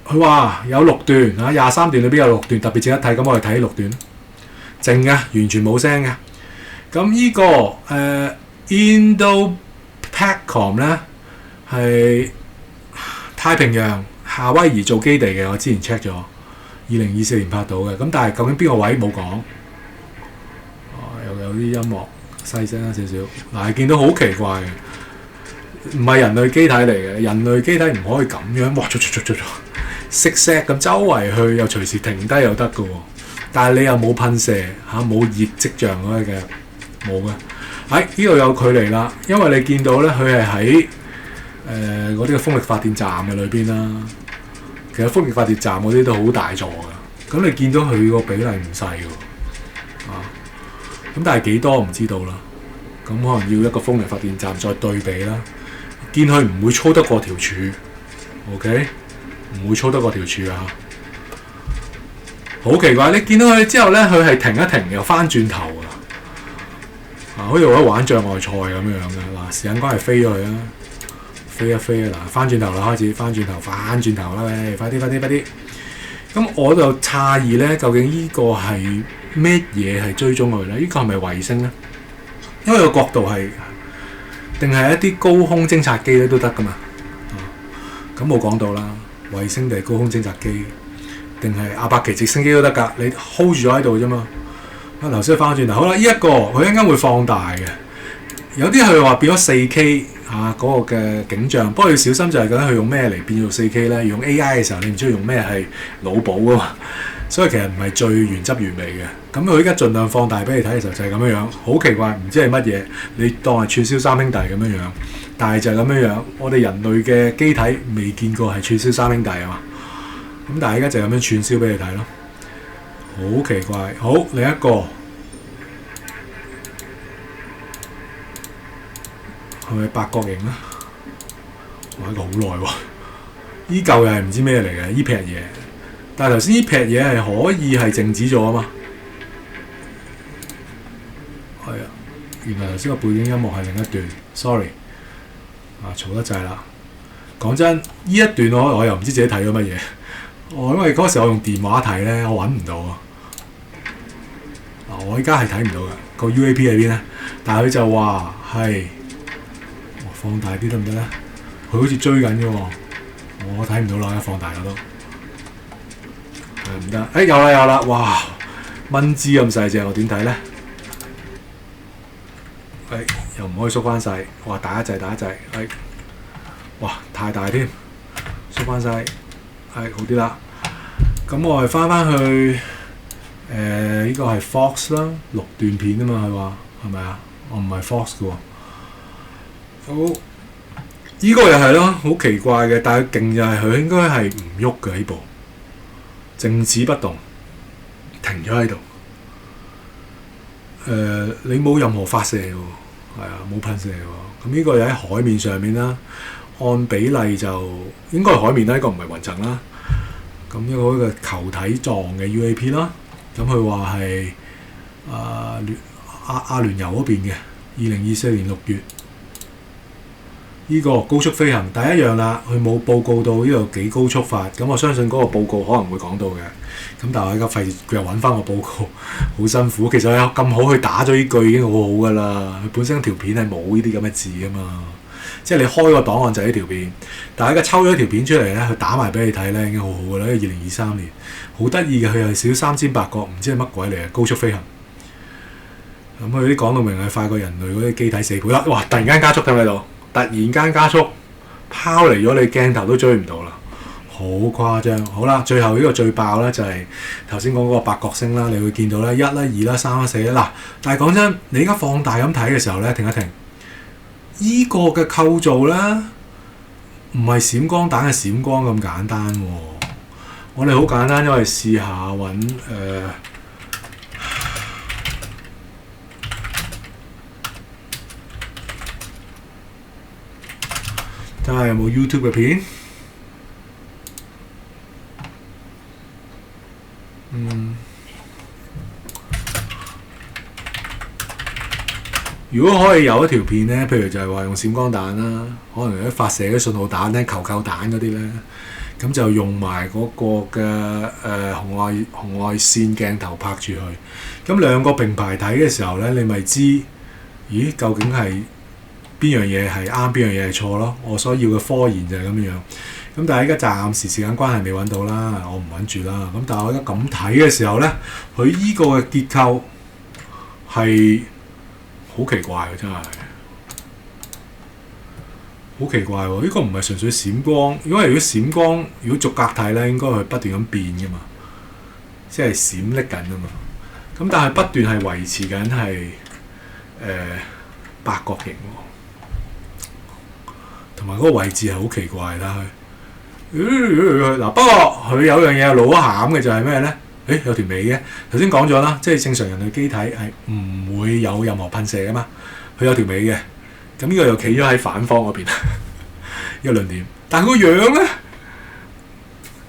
佢話有6段23段裏邊有6段特別值得睇，咁我哋睇6段，靜嘅，完全冇聲嘅。咁呢個Indo-PACOM 咧係太平洋夏威夷做基地嘅，我之前 check 咗，2024年拍到嘅。咁但係究竟邊個位冇講？又有啲音樂細聲啦少少。嗱，見到好奇怪嘅，唔係人類機體嚟嘅，人類機體唔可以咁樣，哇！識 set 咁周圍去，又隨時停低又得嘅喎。但係你又冇噴射冇熱跡象嗰啲嘅。冇嘅，呢度有距離啦，因為你見到咧，佢係喺嗰啲嘅風力發電站嘅裏邊啦。其實風力發電站嗰啲都好大座嘅，咁你見到佢個比例唔細嘅，咁但係幾多唔知道啦。咁可能要一個風力發電站再對比啦。見佢唔會粗得過條柱 ，OK， 唔會粗得過條柱啊。好奇怪，你見到佢之後咧，佢係停一停又翻轉頭啊！好似我喺玩障礙賽咁樣嘅。嗱，時間關係飛咗去啦，飛一飛啊！嗱，翻轉頭啦，開始翻轉頭啦，喂，快啲！咁我就詫異咧，究竟呢個係咩嘢係追蹤佢咧？呢個係咪衛星咧？因為個角度係定係一啲高空偵察機咧都得噶嘛。咁冇講到啦，衛星定係高空偵察機，定係阿伯奇直升機都得㗎。你 hold 住咗喺度啫嘛。啊，頭先翻轉頭，好啦，呢一個佢一陣間會放大嘅，有啲佢話變咗 4K 嗰個嘅景象，不過要小心就係究竟佢用咩嚟變做 4K 咧？用 AI 嘅時候，你唔知佢用咩係腦補噶嘛，所以其實唔係最原汁原味嘅。咁佢依家盡量放大俾你睇嘅時候就係咁樣樣，好奇怪，唔知係乜嘢，你當係串燒三兄弟咁樣樣，但係就係咁樣樣，我哋人類嘅機體未見過係串燒三兄弟啊嘛，咁但係依家就咁樣串燒俾你睇咯，好奇怪。好，另一個係咪八角形啊？哇！呢個好耐喎，依嚿又係唔知咩嚟嘅，依撇嘢。但係頭先依撇嘢係可以係靜止咗啊嘛。係啊，原來頭先個背景音樂係另一段 ，sorry。嘈得滯啦。講真，依一段我又唔知自己睇咗乜嘢。因為嗰時我用電話睇咧，我揾唔到啊。我依家係睇唔到嘅，個 UAP 喺邊咧？但係佢就話係。放大啲得唔得咧？佢好似追緊嘅喎，我睇唔到啦，放大我都唔得。有啦，哇！蚊枝咁細隻，我點睇咧？又唔可以縮翻細，哇！打一掣，哇！太大添，縮翻細，好啲啦。咁我哋翻去呢個係 Fox 啦，6段片啊嘛，佢話係咪啊？我唔係 Fox 嘅喎。好，依個又係咯，好奇怪嘅，但係勁就係佢應該係唔喐嘅呢部，靜止不動，停咗喺度。你冇任何發射喎，係啊，冇噴射喎。咁呢個又喺海面上面啦，按比例就應該係海面啦，呢個唔係雲層啦。咁呢個球體狀嘅 UAP 啦，咁佢話係阿聯酋嗰邊嘅，2024年6月。呢個高速飛行第一樣啦，佢冇報告到呢度幾高速法，咁我相信嗰個報告可能會講到嘅。咁但係我而家費事佢又揾翻個報告，好辛苦。其實有咁好去打咗呢句已經好好㗎啦。佢本身條片係冇呢啲咁嘅字㗎嘛，即係你開個檔案就係呢條片，但係而家抽咗條片出嚟咧，佢打埋俾你睇咧已經好好㗎啦。因為2023年好得意嘅，佢係少三尖八角，唔知係乜鬼嚟嘅高速飛行。咁佢啲講到明係快過人類嗰啲機體4倍啦。哇！突然間加速睇唔睇到？突然間加速，拋離咗你鏡頭都追唔到啦，好誇張。好啦，最後呢個最爆咧就係頭先講嗰個八角星啦，你會見到咧1啦、2啦、3啦、4啦。嗱，但係講真，你而家放大咁睇嘅時候咧，停一停，依個嘅構造咧唔係閃光彈嘅閃光咁簡單喎。我哋好簡單，因為試下揾睇下有冇 YouTube 嘅片。如果可以有一條片咧，譬如就係話用閃光彈啦，可能有啲發射啲信號彈咧、求救彈嗰啲咧，咁就用埋嗰個嘅紅外線鏡頭拍住佢。咁兩個並排睇嘅時候咧，你咪知，咦？究竟係邊樣嘢係啱，邊樣嘢係錯咯？我所要嘅科研就係咁樣。咁但係而家暫時時間關係未揾到啦，我唔揾住啦。咁但係我而家咁睇嘅時候咧，佢依個嘅結構係好奇怪嘅，真係好奇怪喎！呢個唔係純粹閃光，因為如果閃光，如果逐格睇咧，應該係不斷咁變嘅嘛，即係閃匿緊啊嘛。咁但係不斷係維持緊係八角形喎，同埋嗰個位置係好奇怪啦。嗱，不過佢有樣嘢露咗餡嘅就係咩咧？有條尾嘅，頭先講咗啦，即係正常人類機體係唔會有任何噴射噶嘛，佢有條尾嘅。咁呢個又企咗喺反方嗰邊，呢個論點。但係個樣咧，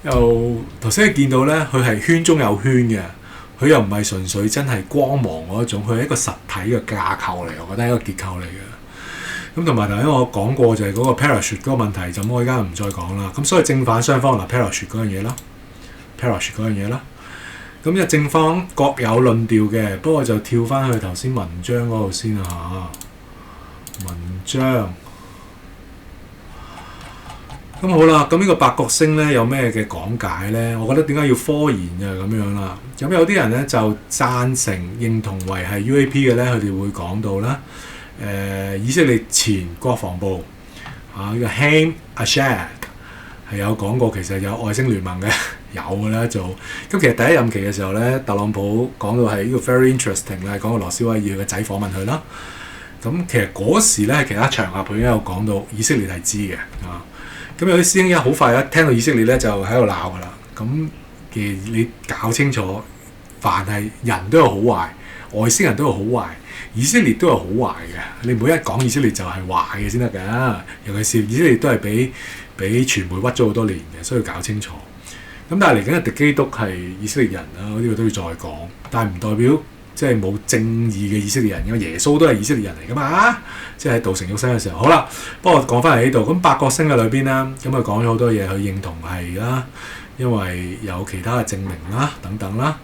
又頭先你見到咧，佢係圈中有圈嘅，佢又唔係純粹真係光芒嗰一種，佢係一個實體嘅架構嚟，我覺得係一個結構嚟嘅。咁同埋頭先我講過就係嗰個 parachute 嗰個問題，咁我而家唔再講啦。咁所以正反雙方嗱 parachute 嗰樣嘢啦 ，parachute 嗰樣嘢啦。咁就正方各有論調嘅，不過就跳翻去頭先文章嗰度先啊嚇。文章咁好啦，咁呢個八角星咧有咩嘅講解咧？我覺得點解要科研就係咁樣啦。咁有啲人咧就贊成認同為係 UAP 嘅咧，佢哋會講到啦。以色列前國防部呢個 Haim Ashag 係有講過，其實有外星聯盟嘅。有嘅啦做，咁其實第一任期嘅時候咧，特朗普講到係呢個 very interesting 啦，講到羅斯威爾嘅仔訪問佢啦。咁其實嗰時咧，其他場合佢已經有講到以色列係知嘅啊。咁有啲師兄一好快一聽到以色列咧就喺度鬧㗎啦。咁其實你搞清楚，凡係人都有好壞，外星人都有好壞，以色列都有好壞嘅。你唔好一講以色列就係壞嘅先得㗎。尤其是以色列都係俾傳媒屈咗好多年嘅，所以要搞清楚。咁但係嚟緊嘅敵基督係以色列人啦，呢個都要再講。但係唔代表即係冇正義嘅以色列人，因為耶穌都係以色列人嚟噶嘛。即係喺道成肉身嘅時候，好啦，不過講翻嚟呢度，咁八角星嘅裏邊啦，咁佢講咗好多嘢，佢認同係啦，因為有其他嘅證明啦，等等啦。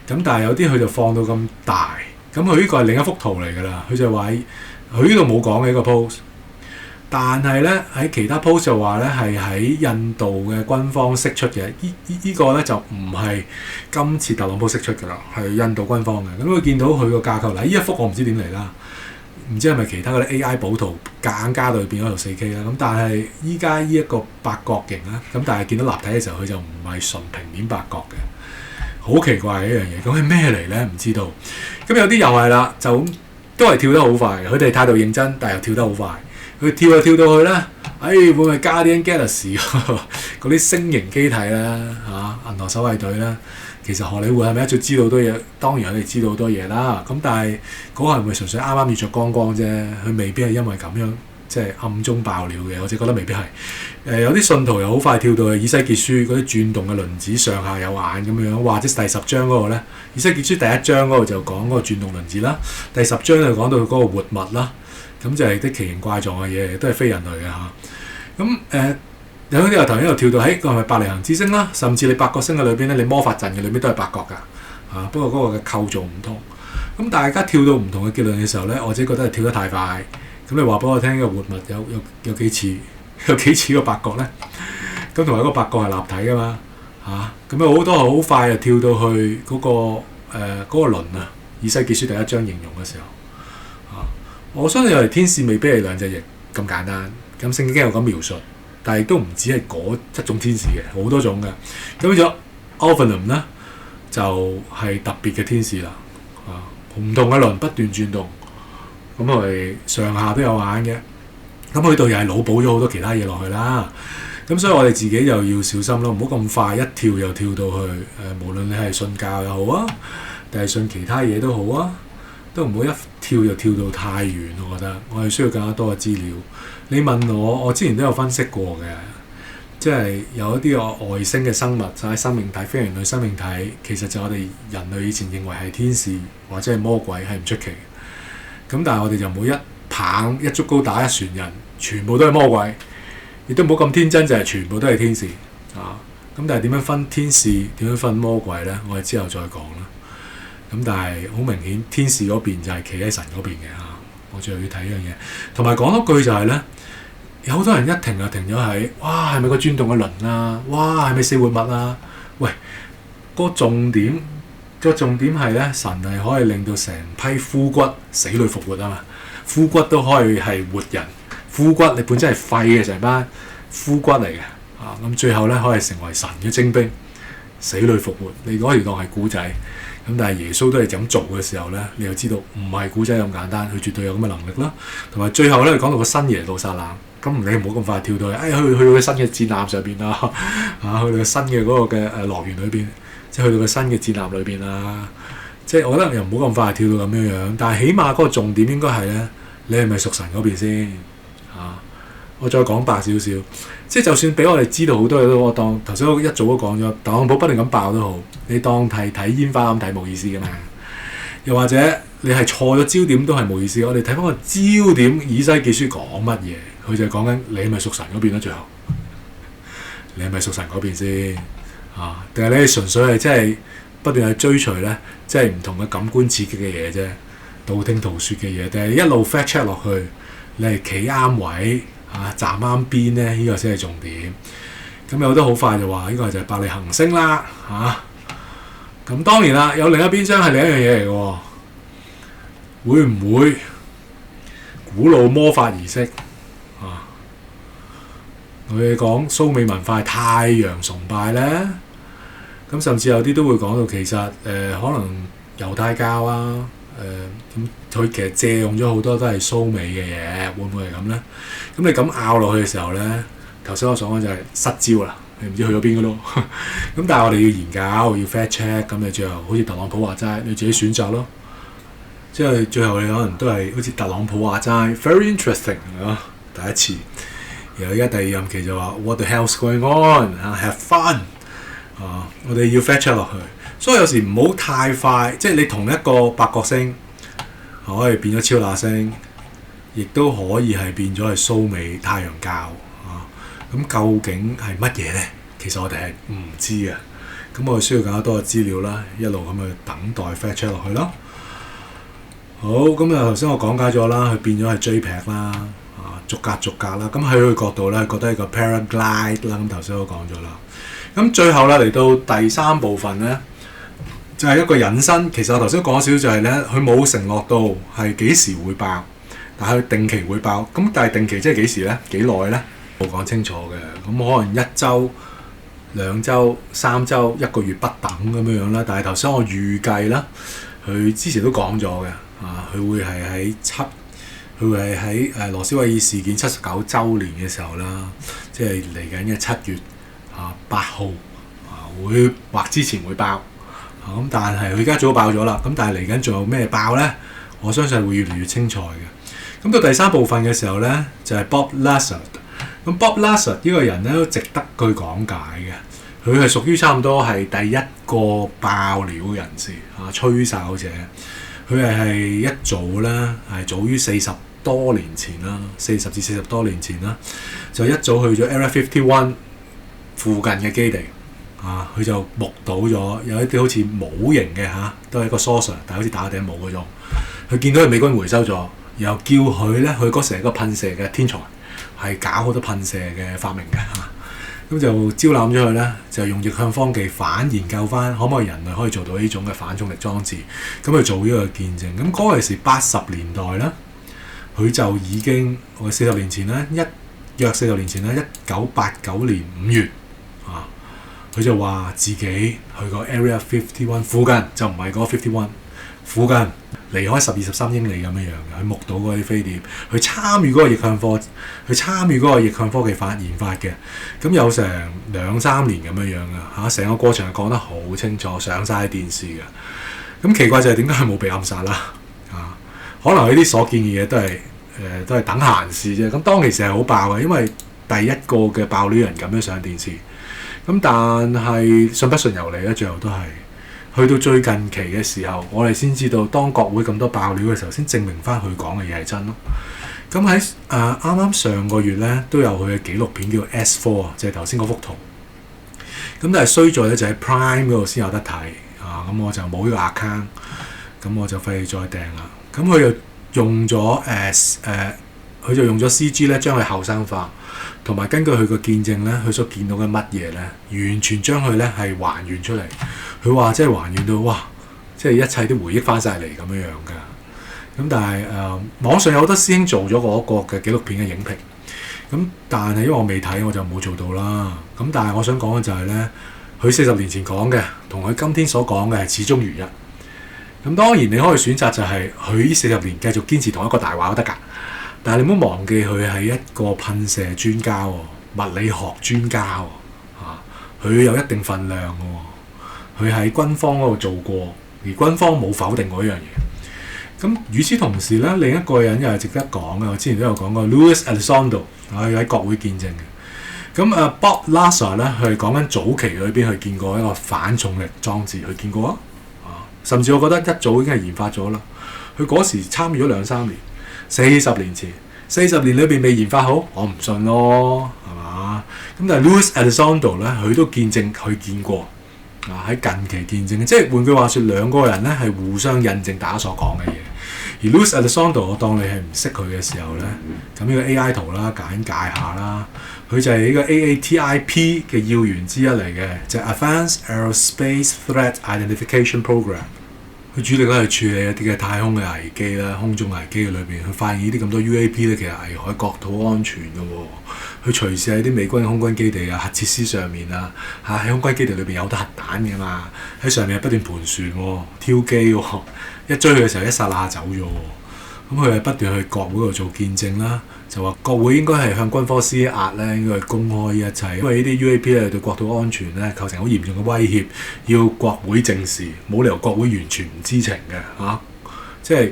咁但係有啲佢就放到咁大，咁佢呢個係另一幅圖嚟㗎啦。佢就話佢呢度冇講嘅一個 post。但係咧喺其他 post 就話咧係喺印度嘅軍方釋出嘅，呢個咧就唔係今次特朗普釋出㗎啦，係印度軍方嘅。咁佢見到佢個架構嗱，呢一幅我唔知點嚟啦，唔知係咪其他嗰啲 AI 補圖夾硬加到變咗條 4K 啦。咁但係依家呢一個八角形啦，咁但係見到立體嘅時候，佢就唔係純平面八角嘅，好奇怪嘅一樣嘢。咁係咩嚟咧？唔知道。咁有啲又係啦，就都係跳得好快，佢哋態度認真，但係又跳得好快。佢跳就跳到去啦，會唔會 Guardian Galaxy 嗰啲星形機體啦銀河守衛隊啦？其實荷里活係咪一早知道好多嘢？當然佢哋知道好多嘢啦。咁但係嗰個係咪純粹啱啱遇着光光啫？佢未必係因為咁樣即係暗中爆料嘅，我只覺得未必係。有啲信徒又好快跳到去以西結書嗰啲轉動嘅輪子上下有眼咁樣，或者第10章嗰度咧，以西結書第1章嗰度就講嗰個轉動輪子啦，第10章就講到嗰個活物啦。咁就係啲奇形怪狀嘅嘢，都係非人類嘅嚇。咁有啲由頭一路跳到喺個係咪伯利恆之星啦，甚至你八角星嘅裏邊咧，你魔法陣嘅裏邊都係八角㗎。不過嗰個嘅構造唔同。咁大家跳到唔同嘅結論嘅時候咧，我自己覺得係跳得太快。咁你話俾我聽，個活物有幾似個八角咧？咁同埋個八角係立體㗎嘛咁有好多好快就跳到去嗰個輪啊！以西結書第1章形容嘅時候。我相信有條天使未必係2隻翼咁簡單，咁聖經有咁描述，但係都唔止係嗰一種天使嘅，好多種嘅。咁咗 Ophanim 咧就係特別嘅天使啦，唔同嘅輪不斷轉動，咁佢上下都有眼嘅。咁去到又係腦補咗好多其他嘢落去啦。咁所以我哋自己又要小心咯，唔好咁快一跳又跳到去無論你係信教又好啊，定係信其他嘢都好啊。都唔好一跳就跳到太遠，我覺得我係需要更加多嘅資料。你問我之前都有分析過嘅，即係有一啲外星嘅生物，就係生命體、非人類生命體，其實就我哋人類以前認為係天使或者係魔鬼，係唔出奇嘅。咁但係我哋就唔好一棒一竹篙打一船人，全部都係魔鬼，亦都唔好咁天真，就係全部都係天使咁但係點樣分天使，點樣分魔鬼咧？我哋之後再講啦。咁但係好明顯，天使嗰邊就係企喺神嗰邊嘅我最後要睇一樣嘢，同埋講多句就係咧，有好多人一停就停咗喺，哇係咪個轉動嘅輪啊？哇係咪4活物啊？喂，個重點係咧，神係可以令到成批枯骨死裏復活啊嘛，枯骨都可以係活人，枯骨你本身係廢嘅成班枯骨嚟嘅咁最後咧可以成為神嘅精兵，死裏復活，你嗰條當係古仔。咁但係耶穌都係咁做嘅時候咧，你又知道唔係古仔咁簡單，佢絕對有咁嘅能力啦。同埋最後咧講到個新耶路撒冷，咁你唔好咁快跳到去，去到個新嘅戰艦上邊啦，去到個新嘅嗰個嘅樂園裏邊，即係去到個新嘅戰艦裏邊啦。即係我覺得又唔好咁快跳到咁樣樣，但係起碼嗰個重點應該係咧，你係咪屬神嗰邊先我再講白少少，即係就算俾我哋知道好多嘢都，我當頭先我一早都講咗，特朗普不斷咁爆都好，你當睇煙花咁睇冇意思㗎嘛。又或者你係錯咗焦點都係冇意思。我哋睇翻個焦點，以西結書講乜嘢？佢就係講緊你係咪屬神嗰邊啦？最後你係咪屬神嗰邊先啊？定係你係純粹係即係不斷去追隨咧，即係唔同嘅感官刺激嘅嘢啫，道聽途說嘅嘢，定係一路 fact check 落去，你係企啱位啊，站啱邊咧？呢個先係重點。咁有好多好快就話呢個就係百里行星啦嚇。咁當然啦，有另一邊廂係另一樣嘢嚟嘅喎，會唔會古老魔法儀式啊？我哋講蘇美文化係太陽崇拜咧，咁甚至有啲都會講到其實可能猶太教啊，咁佢其實借用咗好多都係蘇美嘅嘢，會唔會係咁咧？咁你咁拗落去嘅時候咧，頭先我所講就係失焦啦。你唔知去咗邊嘅咯，咁但係我哋要研究，要 fact check， 咁你最後好似特朗普話齋，你自己選擇咯。即係最後你可能都係好似特朗普話齋 ，very interesting 啊，第一次。然後而家第二任期就話 what the hell's going on 啊 ，have fun 啊，我哋要 fact check 落去。所以有時唔好太快，即係你同一個八角星可以變咗超那星，亦都可以係變咗係蘇美太陽教。咁究竟係乜嘢咧？其實我哋係唔知嘅。咁我哋需要更加多嘅資料啦，一路咁去等待 fact check 落去咯。好，咁啊頭先我講解咗啦，佢變咗係 JPEG 啦，逐格逐格啦。咁喺佢角度咧，覺得係個 paraglide 啦。咁頭先我講咗啦。咁最後啦，嚟到第三部分咧，就係一個引申。其實我頭先講少少就係咧，佢冇承諾到係幾時會爆，但係佢定期會爆。咁但係定期即係幾時咧？幾耐咧？冇講清楚嘅，咁可能1週、2週、3週、1個月不等咁樣樣啦。但係頭先我預計啦，佢之前都講咗嘅，佢會係佢會係喺羅斯威爾事件79週年嘅時候啦，即係嚟緊嘅7月8號會或之前會爆。咁但係佢而家早爆咗啦，咁但係嚟緊仲有咩爆咧？我相信會越嚟越清楚嘅。咁到第三部分嘅時候咧，就係 Bob Lazar。咁 Bob Lazar 呢個人咧都值得佢講解嘅，佢係屬於差唔多係第一個爆料人士吹哨者。佢係一早咧係早於40多年前啦，40至40多年前啦，就一早去咗 Area 51附近嘅基地佢就目睹咗有一啲好似帽型嘅都係一個 saucer，但係好似打頂帽嗰種。佢見到佢美軍回收咗，然後叫佢咧，佢嗰時係一個噴射嘅天才。係搞好多噴射嘅發明嘅咁就招攬咗佢咧，就用逆向科技反研究翻可唔可以人類可以做到呢種嘅反重力裝置，咁去做呢個見證。咁嗰陣時80年代啦，佢就已經40年前啦，約40年前啦，1989年5月佢就話自己去個 Area 51附近，就唔係嗰個51附近。離開12-13英里咁樣樣嘅，佢目睹嗰啲飛碟，佢參與嗰個逆向科技研發嘅，咁有成2-3年咁樣樣嘅成個過程係講得好清楚，上晒電視嘅。咁奇怪就係點解佢冇被暗殺啦？可能佢啲所見嘅嘢都係等閒事啫。咁當其時係好爆嘅，因為第一個嘅爆料人咁樣上電視。咁但係信不信由你咧，最後都係。去到最近期嘅時候，我哋先知道當國會咁多爆料嘅時候，先證明翻佢講嘅嘢係真咯。咁喺啱啱上個月咧，都有佢嘅紀錄片叫 S4，就係頭先嗰幅圖。咁但係衰在咧就喺 Prime 嗰度先有得睇咁我就冇呢個 account，咁我就費事再訂啦。咁佢又用咗佢就用咗 CG 咧，將佢後生化，同埋根據佢個見證咧，佢所見到嘅乜嘢咧，完全將佢咧係還原出嚟。佢話即係還原到哇，即係一切都回憶翻晒嚟咁樣樣㗎。咁但係網上有好多師兄做咗嗰個嘅紀錄片嘅影評，咁但係因為我未睇，我就冇做到啦。咁但係我想講嘅就係咧，佢40年前講嘅，同佢今天所講嘅係始終如一。咁當然你可以選擇就係佢呢40年繼續堅持同一個大話都得㗎。但係你唔好忘記佢係一個噴射專家喎，物理學專家喎，佢有一定分量嘅喎，佢喺軍方嗰度做過，而軍方冇否定過呢樣嘢。咁與此同時咧，另一個人又係值得講嘅，我之前都有講過 Louis Elizondo 喺國會見證嘅。咁Bob Lazar 咧，佢係講緊早期裏邊佢見過一個反重力裝置，佢見過啊，甚至我覺得一早已經係研發咗啦。佢嗰時參與咗2-3年，40年前，40年裏邊未研發好，我唔信咯，係嘛？咁但係 Louis Elizondo 咧，佢都見證佢見過啊，喺近期見證，即係換句話說，兩個人咧係互相印證大家所講嘅嘢。而 Louis Elizondo，我當你係唔識佢嘅時候咧，咁呢個 AI 圖啦，簡介下啦，佢就係呢個 AATIP 嘅要員之一嚟嘅，就係 Advanced Aerospace Threat Identification Program。佢主力咧係處理一啲嘅太空嘅危機啦、空中危機嘅裏邊，佢發現呢啲咁多 UAP 咧，其實危害國土安全嘅喎。佢隨時喺啲美軍嘅空軍基地啊、核設施上面啊，喺空軍基地裏邊有得核彈嘅嘛，喺上面係不斷盤旋喎、挑機喎，一追佢嘅時候一剎那走咗喎。咁佢係不斷去國會度做見證啦，就話國會應該係向軍科施壓咧，應該去公開一切，因為呢啲 UAP 咧對國土安全咧構成好嚴重嘅威脅，要國會正視，冇理由國會完全唔知情嘅嚇。即係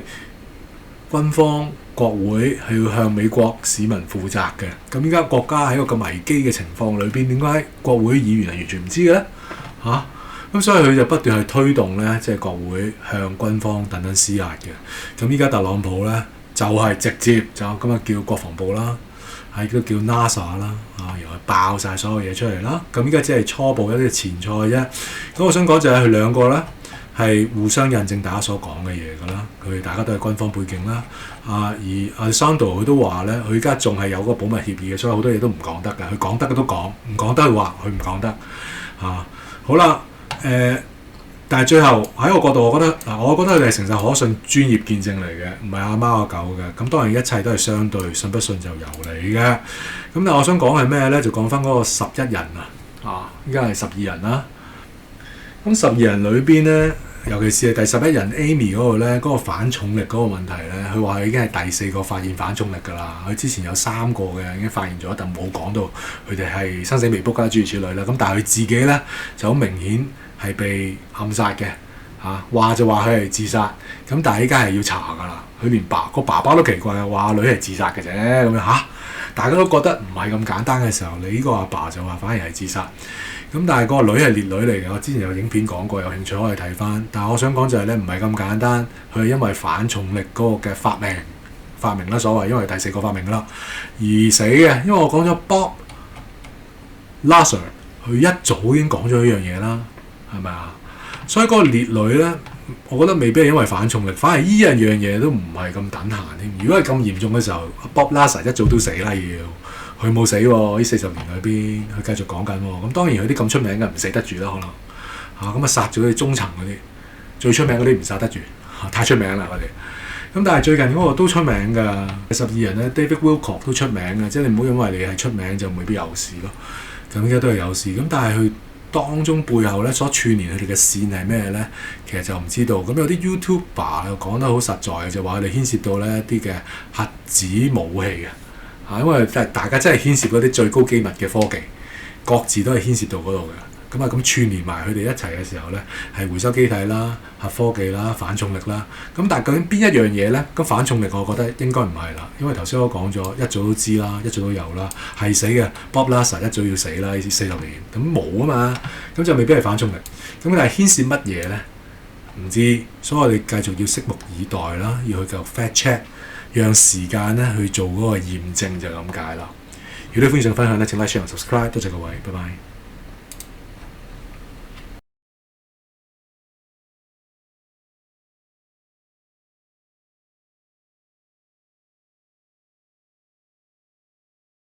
軍方國會係要向美國市民負責嘅。咁依家國家喺一個咁危機嘅情況裏邊，點解國會議員係完全唔知嘅咧？嚇！咁所以佢就不斷去推動咧，即係國會向軍方等等施壓嘅。咁依家特朗普咧就係直接就咁啊叫國防部啦，係都叫 NASA 啦，啊然後爆晒所有嘢出嚟啦。咁依家只係初步一啲前菜啫。咁我想講就係佢兩個咧係互相印證大家所講嘅嘢㗎啦。佢大家都係軍方背景啦。而 Elizondo 佢都話咧，佢而家仲係有嗰個保密協議嘅，所以好多嘢都唔講得㗎。佢講得嘅都講，唔講得佢話佢唔講得。好啦。但係最後喺我角度，我覺得佢哋係誠實可信、專業見證嚟嘅，唔係阿貓阿狗嘅。咁當然一切都係相對，信不信就由你嘅。咁但係我想講係咩咧？就講翻嗰個11人依家係12人啦。咁12人裏邊咧，尤其是係第11人 Amy 嗰度咧，嗰個反重力嗰個問題咧，佢話佢已經係第4個發現反重力㗎啦。佢之前有3個嘅已經發現咗，但冇講到佢哋係生死未卜啦，諸如此類啦。咁但係佢自己咧就好明顯係被暗殺嘅，話就話佢係自殺，咁但係依家係要查㗎啦。佢連個爸爸都奇怪，話女係自殺嘅啫，咁樣大家都覺得唔係咁簡單嘅時候，你呢個阿爸就話反而係自殺，咁但係個女係烈女嚟嘅。我之前有影片講過，有興趣可以睇翻。但係我想講就係咧，唔係咁簡單，佢係因為反重力嗰個嘅發明啦，所謂因為第4個發明㗎啦而死嘅。因為我講咗 Bob Lazar， 佢一早已經講咗呢樣嘢啦。係咪啊？所以嗰個烈女咧，我覺得未必係因為反重力，反而依樣嘢都唔係咁等閒添。如果係咁嚴重嘅時候 ，Bob Lazar 一早都死啦要，佢冇死喎。呢40年裏邊，佢繼續講緊喎。咁當然佢啲咁出名嘅唔死得住啦，可能咁殺咗啲中層嗰啲，最出名嗰啲唔殺得住，太出名啦佢哋。咁但係最近嗰個都出名㗎，12人咧 David Wilcock 都出名㗎，即係你唔好因為你係出名就未必有事咯。咁依家都係有事，咁但係佢當中背後咧所串聯佢哋嘅線係咩咧？其實就唔知道。咁有啲 YouTuber 又講得好實在嘅，就話佢哋牽涉到咧一啲嘅核子武器嘅，因為大家真係牽涉嗰啲最高機密嘅科技，各自都係牽涉到嗰度嘅。咁串連埋佢哋一齊嘅時候咧，係回收機體啦、核科技啦、反重力啦。咁但係究竟邊一樣嘢咧？咁反重力我覺得應該唔係啦，因為頭先我講咗一早都知啦，一早都有啦，係死嘅。Bob Lazar 一早要死啦，呢40年咁冇啊嘛，咁就未必係反重力。咁但係牽涉乜嘢咧？唔知，所以我哋繼續要拭目以待啦，要去繼續 fact check，讓時間咧去做嗰個驗證就咁解啦。如果你歡迎想分享咧，請 like、share 同 subscribe，多謝各位，拜拜。